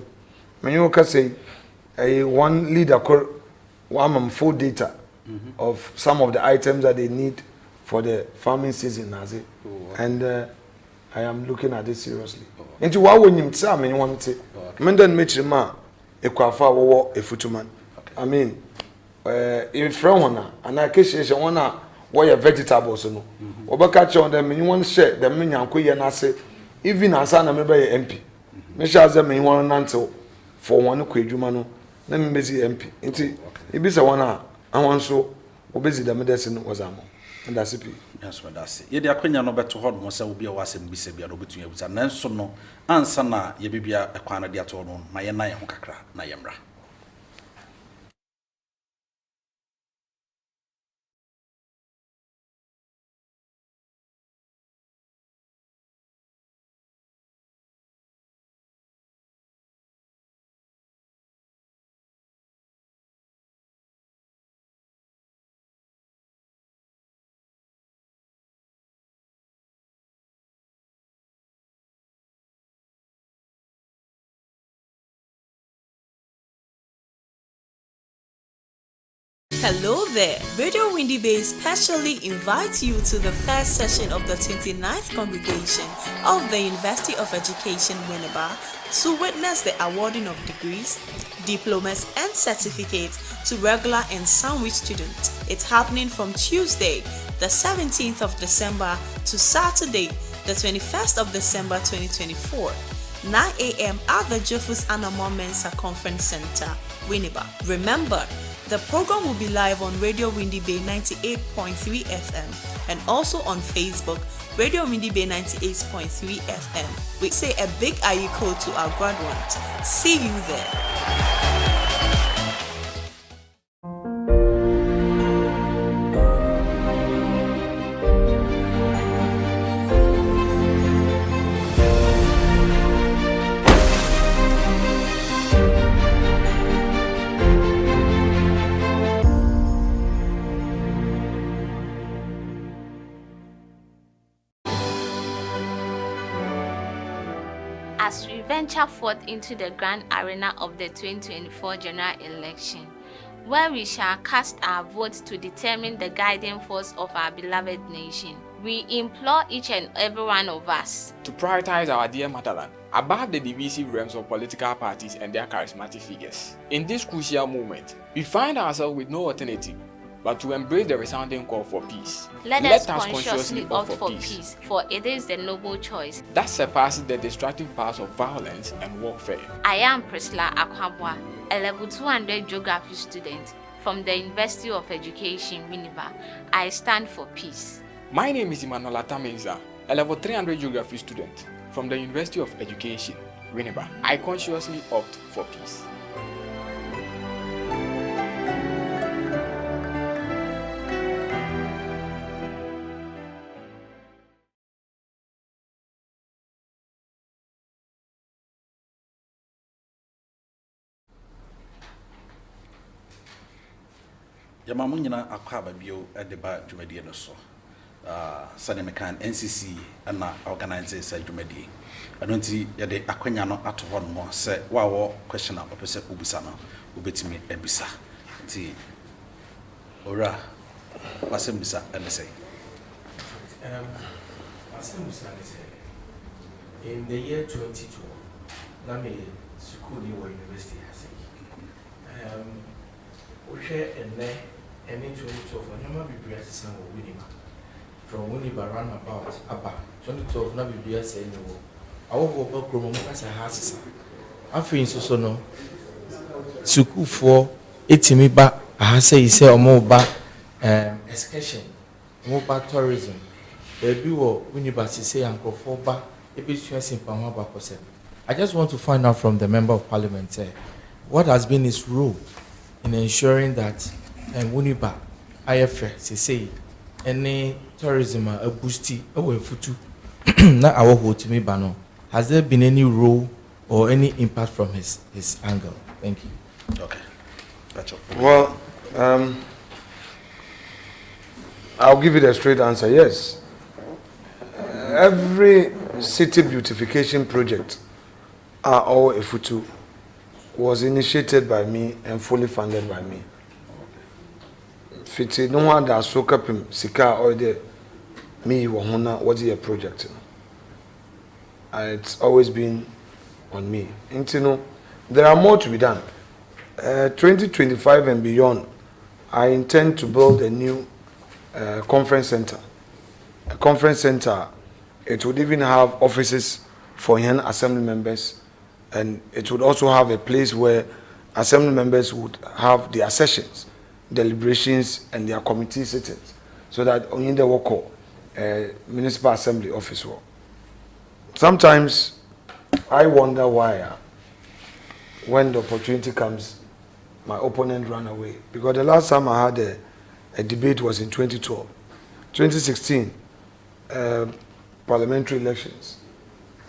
When you can say a 1 leader one full data of some of the items that they need for the farming season, and I am looking at this seriously. Into what when you say, I mean, want to Menden Michima, a quafa or a footman. I mean, if from one, and I catch one why a vegetable so no. Obakacha on them, you want to share the minion, and I say, even as I am a MP. Misha them, you want to answer for one quidumano, let me busy MP. Into it be a one, I want so busy the medicine was amo. And that's it. That's what I say. Yedi akwenya no beto hɔ no sɛ obi a wasɛm bi sɛ bia no betu yabusa nanso no ansa na ye bibia ekwana de ato no na ye na ye ho kakra na ye mra. Hello there. Radio Windy Bay specially invites you to the first session of the 29th Congregation of the University of Education, Winneba, to witness the awarding of degrees, diplomas, and certificates to regular and sandwich students. It's happening from Tuesday, the 17th of December to Saturday, the 21st of December 2024, 9 a.m. at the Jeffus Anamon Mensa Conference Center, Winneba. Remember, the program will be live on Radio Windy Bay 98.3 FM and also on Facebook, Radio Windy Bay 98.3 FM. We say a big ayiko to our graduates. See you there. As we venture forth into the grand arena of the 2024 general election, where we shall cast our votes to determine the guiding force of our beloved nation, we implore each and every one of us to prioritize our dear motherland above the divisive realms of political parties and their charismatic figures. In this crucial moment, we find ourselves with no alternative but to embrace the resounding call for peace. Let us consciously opt for peace, for it is the noble choice that surpasses the destructive powers of violence and warfare. I am Priscilla Akwabwa, a level 200 geography student from the University of Education, Winneba. I stand for peace. My name is Emmanuel Atamenza, a level 300 geography student from the University of Education, Winneba. I consciously opt for peace. Yama mo nyina akwa babio de ba dwumadie no so. Sane mekan NCC na organize say dwumadie. Ano nti ye de akwanya no ato ho no se wa wo question opese obisa no obetimi ebisa. Nti ora wasem bisa ene say. Wasem bisa ene say. In the year 2012, na me school ni university has we share and in 2012, when you be BS Winneba. From Winneba roundabout, Abba, 2012, not be BS anymore. I will go back from as a house. I feel so no. Suku for 80 me back, I say, say, or more back, excursion, mobile tourism. Baby, Winneba, say, Uncle for back, I just want to find out from the Member of Parliament what has been his role in ensuring that Winneba, IFA, say any tourism a boosty Effutu na our whole to me bano. Has there been any role or any impact from his angle? Thank you. Okay. Gotcha. Well, I'll give you the straight answer. Yes. Every city beautification project or Effutu was initiated by me and fully funded by me. Fiti no one that soak up him sika or the me wahuna what's the project. It's always been on me. And you know, there are more to be done. 2025 and beyond, I intend to build a new conference center. A conference center, it would even have offices for young assembly members, and it would also have a place where assembly members would have their sessions, deliberations, and their committee sittings, so that only the work municipal assembly office work. Sometimes I wonder why, when the opportunity comes, my opponent ran away. Because the last time I had a debate was in 2012. 2016, parliamentary elections,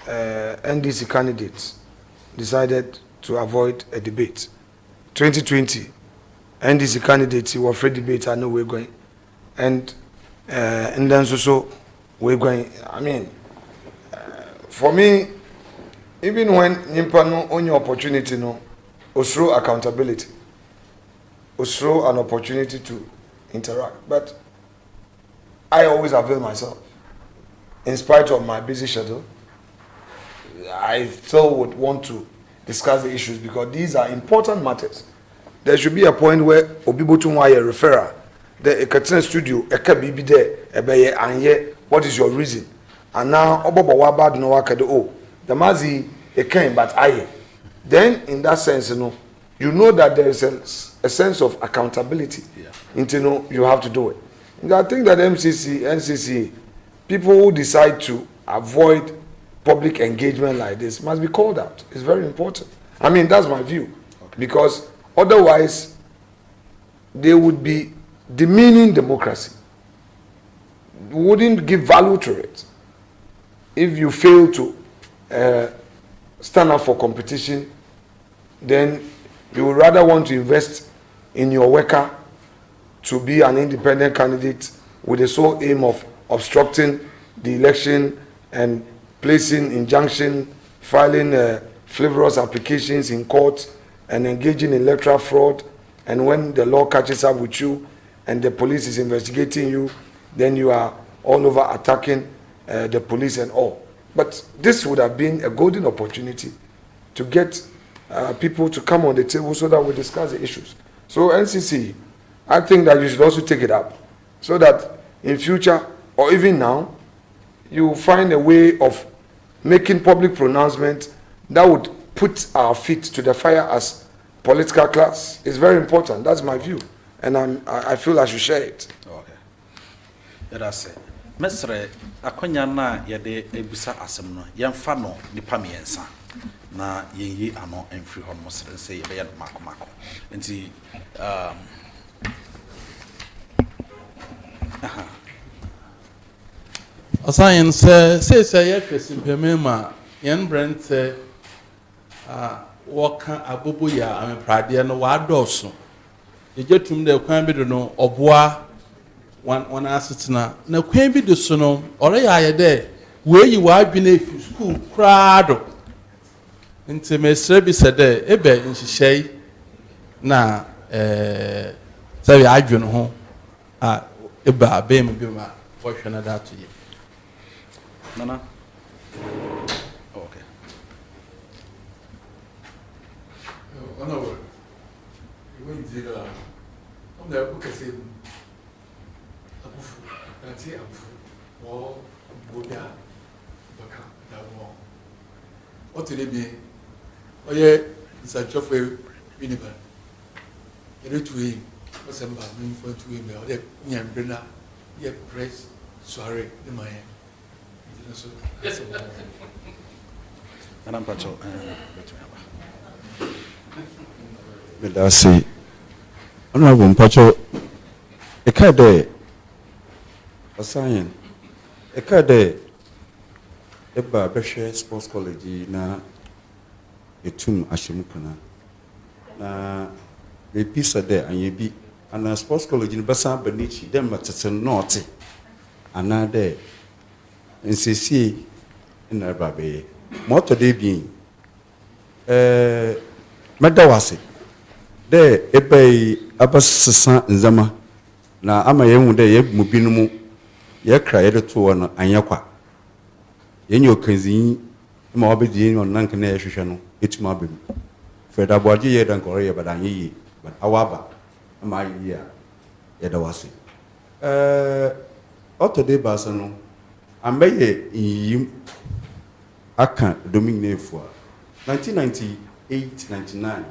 NDC candidates decided to avoid a debate. 2020, NDC candidates were afraid debate, I know we're going. And then so we're going, I mean, for me, even when Nimpa no only opportunity no, osro accountability, osro an opportunity to interact. But I always avail myself. In spite of my busy schedule, I still would want to discuss the issues because these are important matters. There should be a point where Obibotunwaye referral, the Ekatina studio, Eka be there, Ebeye Anye, what is your reason? And now Obobawa do no wakade oh, the mazi came but I. Then in that sense, you know that there is a sense of accountability. Yeah. Into you have to do it. And I think that NCC, people who decide to avoid public engagement like this must be called out. It's very important. I mean, that's my view. Okay. Because otherwise, they would be demeaning democracy. Wouldn't give value to it. If you fail to stand up for competition, then you would rather want to invest in your worker to be an independent candidate with the sole aim of obstructing the election and placing injunction, filing frivolous applications in court, and engaging in electoral fraud. And when the law catches up with you and the police is investigating you, then you are all over attacking the police and all. But this would have been a golden opportunity to get people to come on the table so that we discuss the issues. So NCC, I think that you should also take it up so that in future or even now, you find a way of making public pronouncement that would put our feet to the fire as political class. It's very important. That's my view. And I feel I should share it. Okay. That's it. Mesre akonya na yede ebusa asem no yemfa no nipa miensa na yenyi ano emfiri hɔ no sere sɛ yebe yɛ mako nti Asan say ye kwesi mpeme ma yen brand woka abobo ya ameprade no wa dɔso ye jetum de kwan bi do no ɔboa one asetena na kwan bi do so no ɔre ya ye de weyi wa adwene fi school krado nti mesre bi se de ebe nhyehyei na sɛ ya adwene ho a eba abem bi ma wɔhwɛ na da to ye Nana. Oh, okay. Honorable, you went to the on the book. I said, Abufu, that's it. Abufu, or Buddha, Baka, that one. What will it be? Oh, yeah, it's a job for Winneba. You know, to him, what's about me for 2 email? Yeah, Brenda, yeah, press, sorry, the man. Madam Pacho, I say, Honorable Pacho, a card there, a sign, a card there, a Barbeshe Sports College, na a tomb Ashimukana. Na a piece of there, and ye be, and a sports college in Bassa Benici, them at a naughty, and now there, and CC in a baby. More today being, Madawasi. There, a pay Abbas Zama. Na ama yemu de ye mubinumu ye kra de to no anyakwa ye nyo kanzi ma obedi ye on nanka na ye hwehwe no etuma bem feda boaje ye dan kore ye badan ye but awaba ama ye a ye da wase otode basa no ameye yim aka dominate 1998-99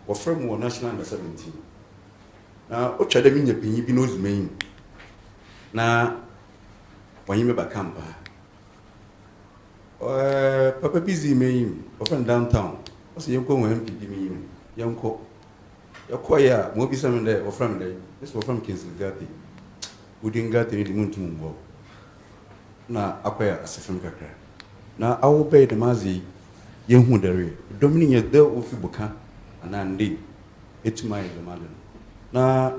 wa from national under 17. Na o chade mi nya pinyi bi no zumayin na wanyi me bakamba papa busy meyin ofan downtown o se yenko wan MPD mi yenko yakoya mo bi sam de ofan de this ofan Kings Gati udinga te di muntu mbo na akoya asefem kakra na awo be de mazi yehu dere domini ye de ofi buka anande etumai de malen na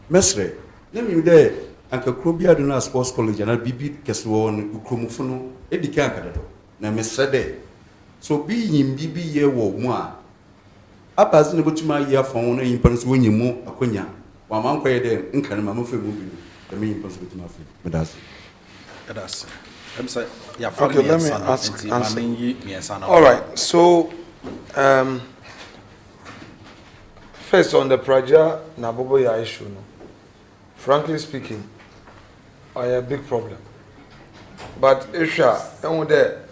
mesre na mi de anka krobia do na sports college na bibi keso on ukromufu no edika anka do na mesre de so bi yim bibi ye wo mu a abazi ne botuma ye afon no yimpan so wonyimu akonya wa manko ye de nka ne mamofe mu bi da me yimpan so botuma afi medase that's say yeah. Okay, let me ask. All right, so first on the Praja Naboboya issue, no, frankly speaking, I have a big problem. But Isha, and there,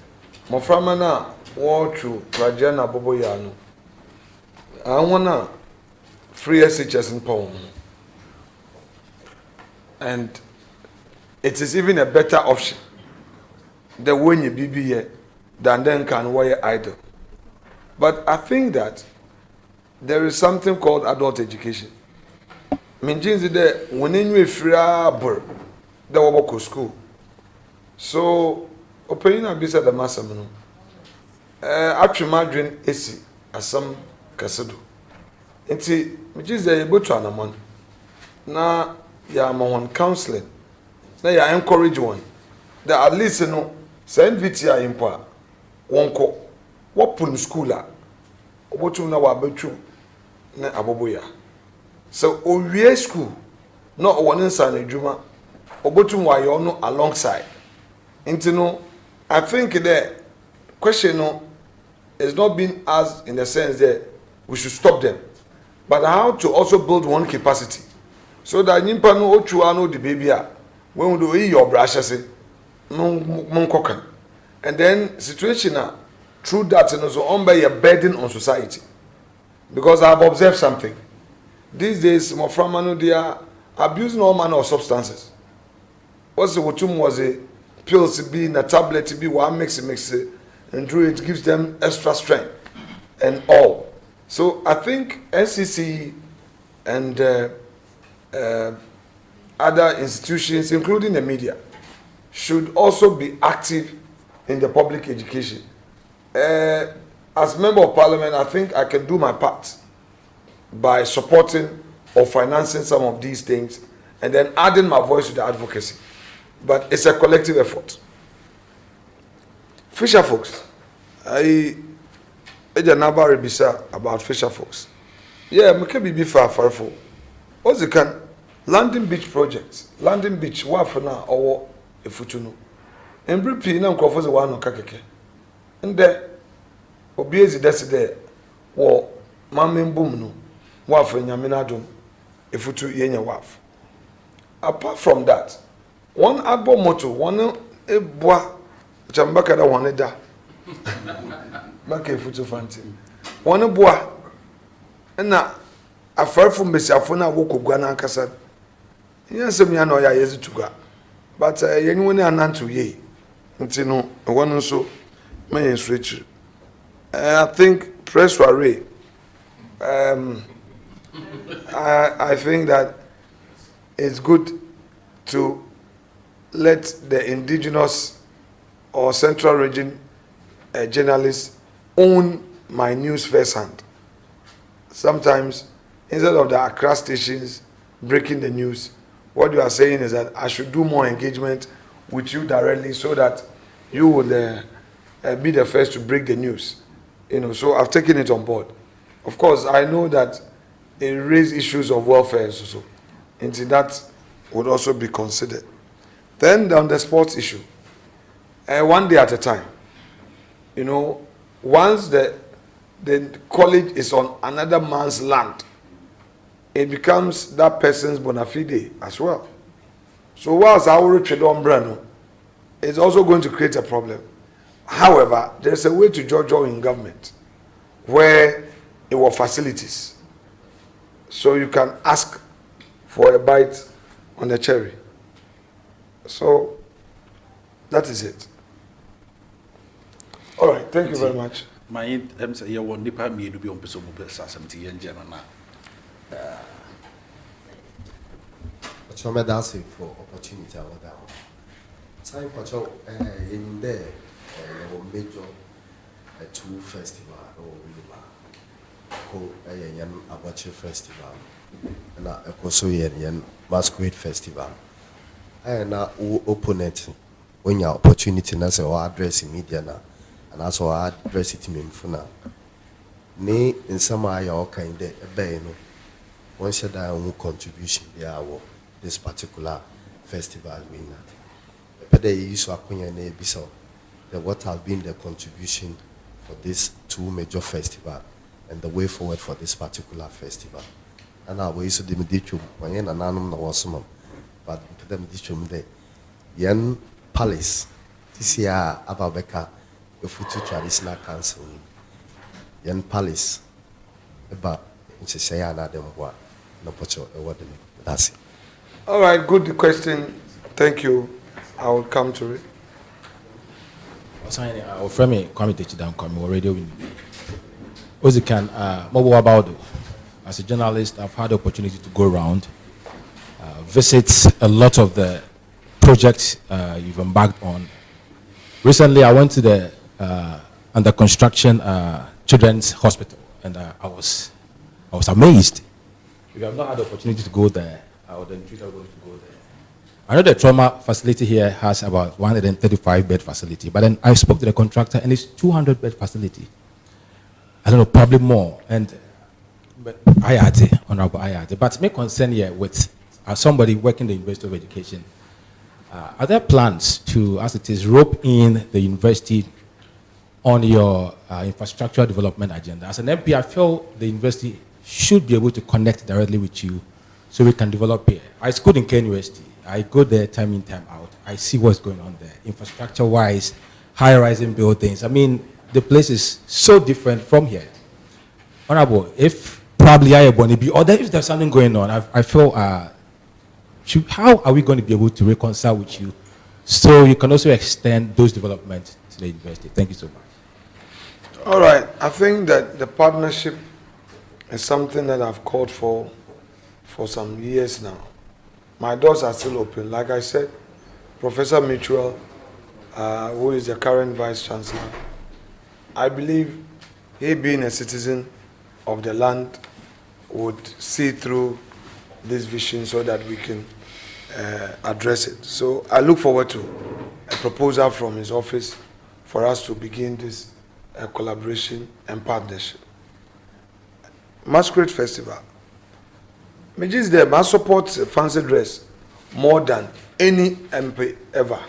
Moframana, war to Praja Naboboya, no, I wanna free SHS in Pong, and it is even a better option. The when you BBA than then can wire idle. But I think that there is something called adult education. Means that when you free the work school. So opinion I be said the master no. Actually Madrid AC as some Casado. Enti means that you go to an man. Na ya one counseling. Na ya encourage one. That at least you know send VTI impa wonko what put school a obotum na wa betwu na aboboya so owie school no won nsa na adwuma obotum wa yo no alongside into no I think the question no is not being asked in the sense that we should stop them but how to also build one capacity so that nyimpa no otwa no the baby a when we do your brush say and then situation through that and also on by a burden on society because I've observed something these days more from they are abusing all manner of substances. What's the wotum was a pills to be in a tablet to be one mix it and through it gives them extra strength and all. So I think NCC and other institutions including the media should also be active in the public education. As member of parliament, I think I can do my part by supporting or financing some of these things and then adding my voice to the advocacy. But it's a collective effort. Fisher folks, I never rebisa about fisher folks. Yeah, I can be far for. What's the can landing beach project? Landing beach, what for now or Effutu no. Embri pi na nkrofo ze wa no kakeke. Nde obi ezi desi de wo mamembum no. Wa for nyame na adom Effutu yenya waf. Apart from that, one abo moto, one eboa chambaka da one da. Maka Effutu fanti. One eboa na afarfo mbesiafo na wo kogua na akasa. Yensem ya na oya yezu tuga. But anyone anantu ye nti no one nso may switch. I think press array. I think that it's good to let the indigenous or central region journalists own my news firsthand. Sometimes, instead of the Accra stations breaking the news, what you are saying is that I should do more engagement with you directly so that you will be the first to break the news. So I've taken it on board. Of course, I know that it raises issues of welfare and so. And that would also be considered. Then on the sports issue, one day at a time. Once the college is on another man's land, it becomes that person's bona fide as well. So whilst our trade umbrella, it's also going to create a problem. However, there's a way to judge in government where it were facilities. So you can ask for a bite on the cherry. So that is it. All right, thank you very much. My say you want nipa me do be on person mo pesa 70 yen jeno na. That's it for opportunity over that. Time for in there major two festival or Winneba. Yan Abache festival and also yan Masquerade festival. And opponent when your opportunity na say address media na and also address it me mfuna. Ne in some aya all kind ebe no one should have contribution there this particular festival winner. But they use what have been the contribution for these two major festivals and the way forward for this particular festival. And I will use the medium when an anum was but the medium day. Yen Palace, this year Ababeka, Effutu Traditional Council. Yen Palace, about Sayana Demwa, no pocho, that's it. All right, good question. Thank you. I will come to it. I'll frame a committee down coming radio in Ozikan, Mobo Abaudo. As a journalist, I've had the opportunity to go around, visit a lot of the projects you've embarked on. Recently, I went to the under construction children's hospital, and I was amazed. If you have not had the opportunity to go there, I would entreat everyone to go there. I know the trauma facility here has about 135 bed facility, but then I spoke to the contractor and it's 200 bed facility. I don't know, probably more. And Ayate, Honorable Ayate, but my concern here with somebody working in the University of Education, are there plans to, as it is, rope in the university on your infrastructure development agenda? As an MP, I feel the university should be able to connect directly with you so we can develop here. I schooled in KNUST. I go there time in, time out. I see what's going on there. Infrastructure-wise, high-rising buildings. I mean, the place is so different from here. Honorable, if probably I want to be, or if there's something going on, I feel, how are we going to be able to reconcile with you so you can also extend those developments to the university? Thank you so much. All right. I think that the partnership is something that I've called for some years now. My doors are still open. Like I said, Professor Mitchell, who is the current Vice Chancellor, I believe he being a citizen of the land would see through this vision so that we can address it. So I look forward to a proposal from his office for us to begin this collaboration and partnership. Masquerade Festival. Me just there, I support fancy dress more than any MP ever.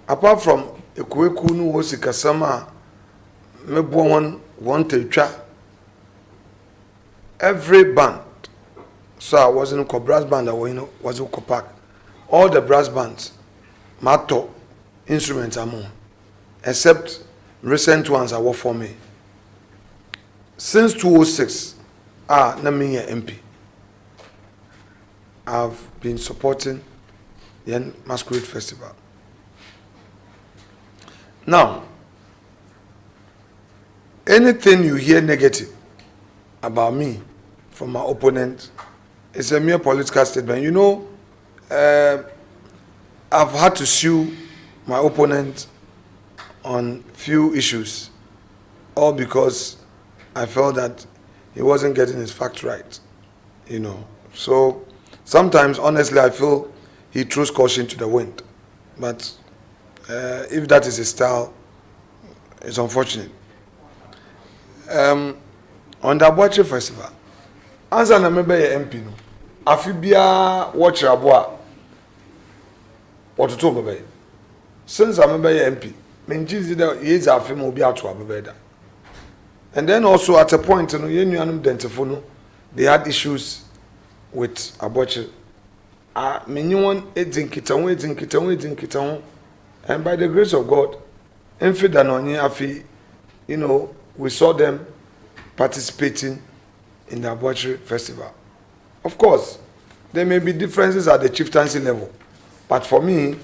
Apart from Ekwekunu Wosikasama, me one to try. Every band, so I wasn't a brass band, I was a pack. All the brass bands, mato instruments are more, except recent ones I work for me. Since 2006, Nami MP. I've been supporting the Masquerade Festival. Now, anything you hear negative about me from my opponent is a mere political statement. You know, I've had to sue my opponent on few issues, all because I felt that he wasn't getting his facts right, you know. So sometimes, honestly, I feel he throws caution to the wind. But if that is his style, it's unfortunate. On the Abuachi Festival, answer na member ye MP no. Afi bia watch aboa. What to talk about? Since I member ye MP, menjizi da yezi afi mo bi ato abeda. And then also at a point, you know, you know, they had issues with Abuachi. Menyuan edinkitawo, and by the grace of God, afi, you know, we saw them participating in the Abuachi Festival. Of course, there may be differences at the chieftaincy level, but for me,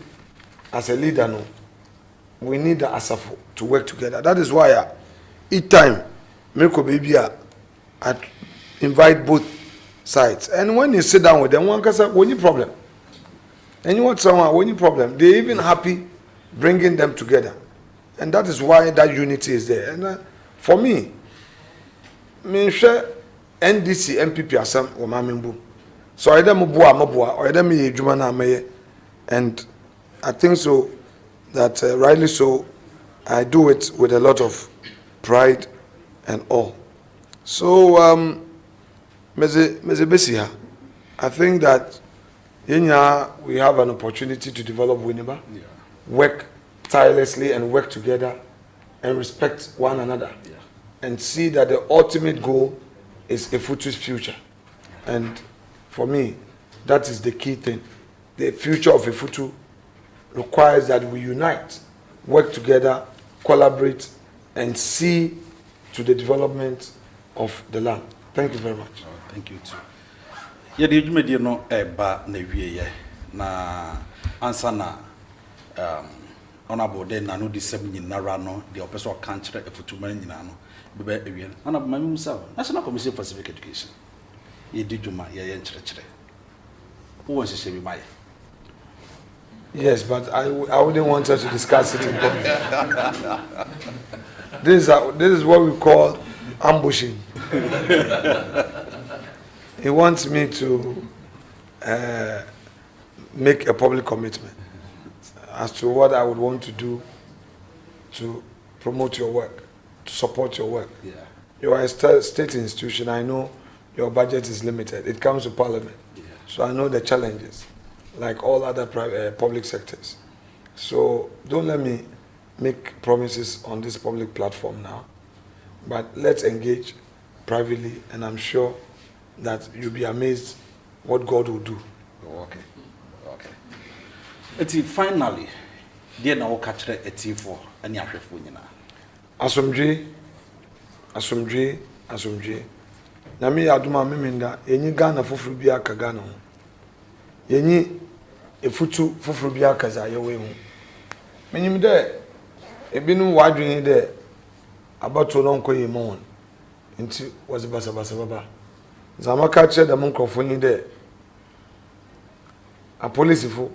as a leader, no, we need the ASAFO to work together. That is why each time, Mirko Baby, I invite both sides. And when you sit down with them, one can say, "When you problem?" And you want someone, when you problem, they're even happy bringing them together. And that is why that unity is there. And for me, share NDC, MPP, Assam, or Mamimbu. So I don't know, or I don't know, and I think so that rightly so, I do it with a lot of pride and all. So, Meze Besia, I think that we have an opportunity to develop Winneba, work tirelessly and work together and respect one another, and see that the ultimate goal is Effutu's future. And for me, that is the key thing. The future of Effutu requires that we unite, work together, collaborate, and see to the development of the land. Thank you very much. Thank you too. Yedi jumedi no eba na wiye na ansa na honorable de na no di sem nyinara no de opeso kan kire Effutu man nyina no bebe ewie honorable mami musa National Commission for Civic Education yedi juma ye nkire who wants to say me mai. Yes, but I wouldn't want us to discuss it in public. This is what we call ambushing. He wants me to make a public commitment as to what I would want to do to promote your work, to support your work. Yeah. You are a state institution. I know your budget is limited. It comes to Parliament. Yeah. So I know the challenges, like all other public sectors. So don't let me make promises on this public platform now, but let's engage privately, and I'm sure that you'll be amazed what God will do. Okay. Eti finally, dear na catch eti for any ahwefo nyina. Asomdwe. Na me aduma memenda enyi Ghana foforo bi aka Ghana ho. Yenyi Effutu foforo bi aka za yewe ho. Menyim de ebinu wadwene de abato no nkoye mo won. Nti was basa baba. Zama catch the microphone in there. A police fo,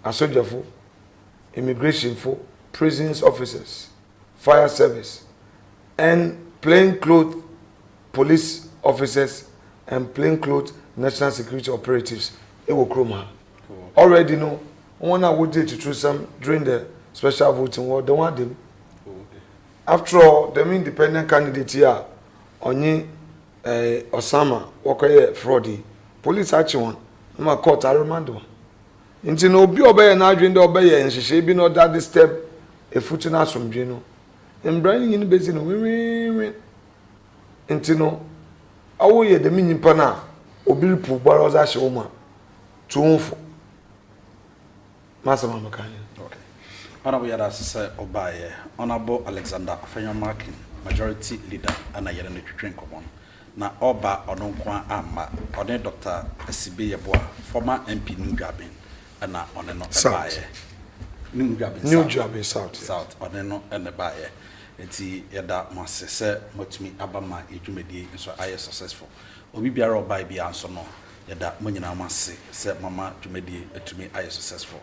a soldier fo, immigration fo, prisons officers, fire service, and plainclothes police officers and plainclothes national security operatives. It will chroma. Already know one I would do to choose some during the special voting war. Don't want them. After all, them independent candidates here only. Osama wakoye fraudi police action one ma court remand one nti no obi obeye na adwen de obeye nhihye bi no that step Effutu na asomdwe no embran yin bezi no wi nti no awoye de minyimpa na obi pu gbara oza hye wo ma tuunfo masama makanya. Okay, honorable yada sese obaye honorable Alexander Afenyamarkin majority leader ana yere no twetwen komon na oba ononkwa ama one Dr. Esibe Yeboah former MP Nugabin and one no abaye New Dwabe South. Ɔne no ɛna baayɛ. Enti yɛda mo ase sɛ motumi aba ma edwumadi nso ayɛ successful. Obi biara ɔbaa bi anso no yɛda mo nyinaa mo ase sɛ mama dwumadi atumi ayɛ successful.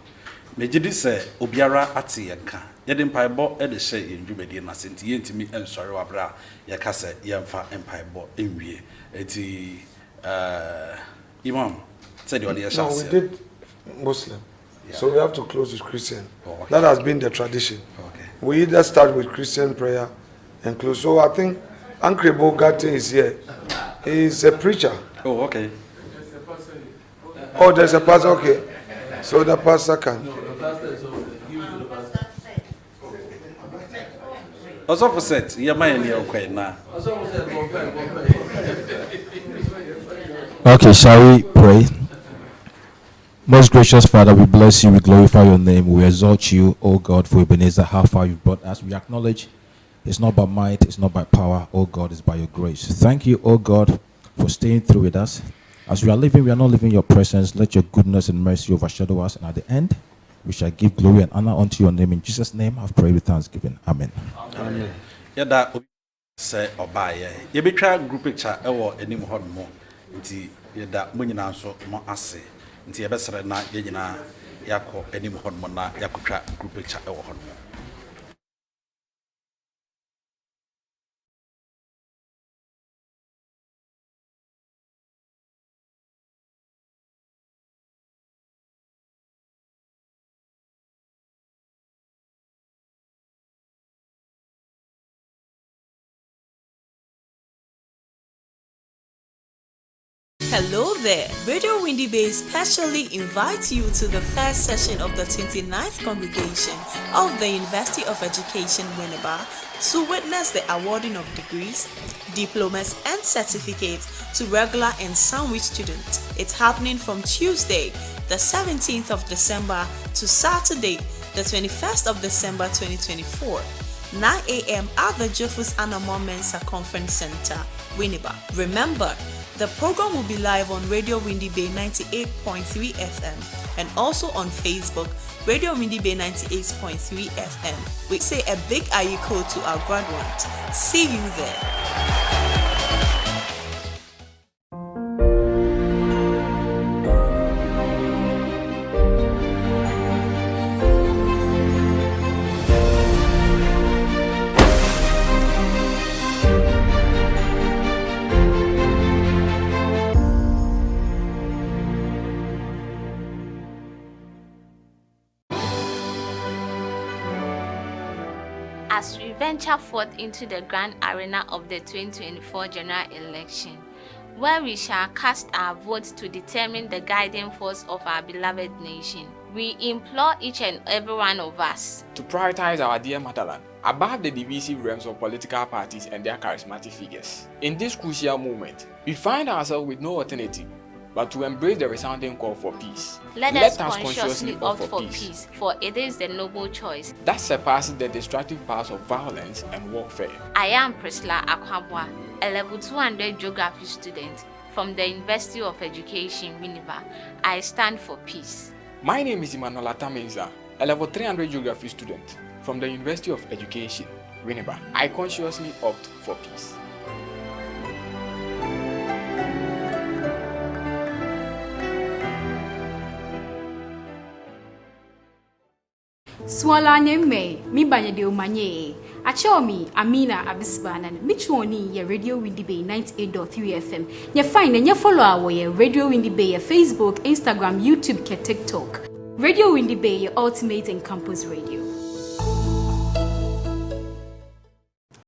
Mejidi sɛ obiara ate yɛnka. Yɛde mpaebɔ ɛde hyɛ yɛn dwumadi na sɛ nti yɛntumi nsɔre wabra yɛka sɛ yɛmfa mpaebɔ enwie. Enti Imam said you are the No, we did Muslim. Yeah. So we have to close with Christian. Oh, okay. That has been the tradition. Okay. We either start with Christian prayer and close. So I think Uncle Bogate is here. He's a preacher. Oh, okay. Oh, there's a pastor. Okay. So the pastor can. No, the pastor is over there. Give it to the pastor. Also for set, you might need okay now. Okay, shall we pray? Most gracious Father, we bless you, we glorify your name, we exalt you, O God, for Ebenezer, how far you've brought us. We acknowledge it's not by might, it's not by power, O God, it's by your grace. Thank you, O God, for staying through with us. As we are living, we are not living your presence. Let your goodness and mercy overshadow us, and at the end, we shall give glory and honor unto your name. In Jesus' name, I've prayed with thanksgiving. Amen. Amen. Yada say obaye. Yebetwa group picture ewo enim ho no. Nti yada mo nyina so mo ase. Nti yebesere na ye nyina yakọ enim ho no na yakotwa group picture ewo ho no. Hello there. Radio Windy Bay specially invites you to the first session of the 29th Congregation of the University of Education, Winneba, to witness the awarding of degrees, diplomas, and certificates to regular and sandwich students. It's happening from Tuesday, the 17th of December to Saturday, the 21st of December 2024, 9 a.m. at the Jofus Anamo Mensa Conference Center, Winneba. Remember, the program will be live on Radio Windy Bay 98.3 FM and also on Facebook, Radio Windy Bay 98.3 FM. We say a big ayiko to our graduates. See you there. As we venture forth into the grand arena of the 2024 general election, where we shall cast our votes to determine the guiding force of our beloved nation, we implore each and every one of us to prioritize our dear motherland above the divisive realms of political parties and their charismatic figures. In this crucial moment, we find ourselves with no alternative but to embrace the resounding call for peace. Let us consciously opt for peace, for it is the noble choice that surpasses the destructive powers of violence and warfare. I am Priscilla Akwabwa, a level 200 geography student from the University of Education, Winneba. I stand for peace. My name is Emmanuel Atamenza, a level 300 geography student from the University of Education, Winneba. I consciously opt for peace. Swala nyemme mi banye de omanye achomi Amina Abisbana michwoni ye Radio Windy Bay 98.3 FM nye fine nye follow our ye Radio Windy Bay ye Facebook, Instagram, YouTube, ke TikTok. Radio Windy Bay, your ultimate and campus radio.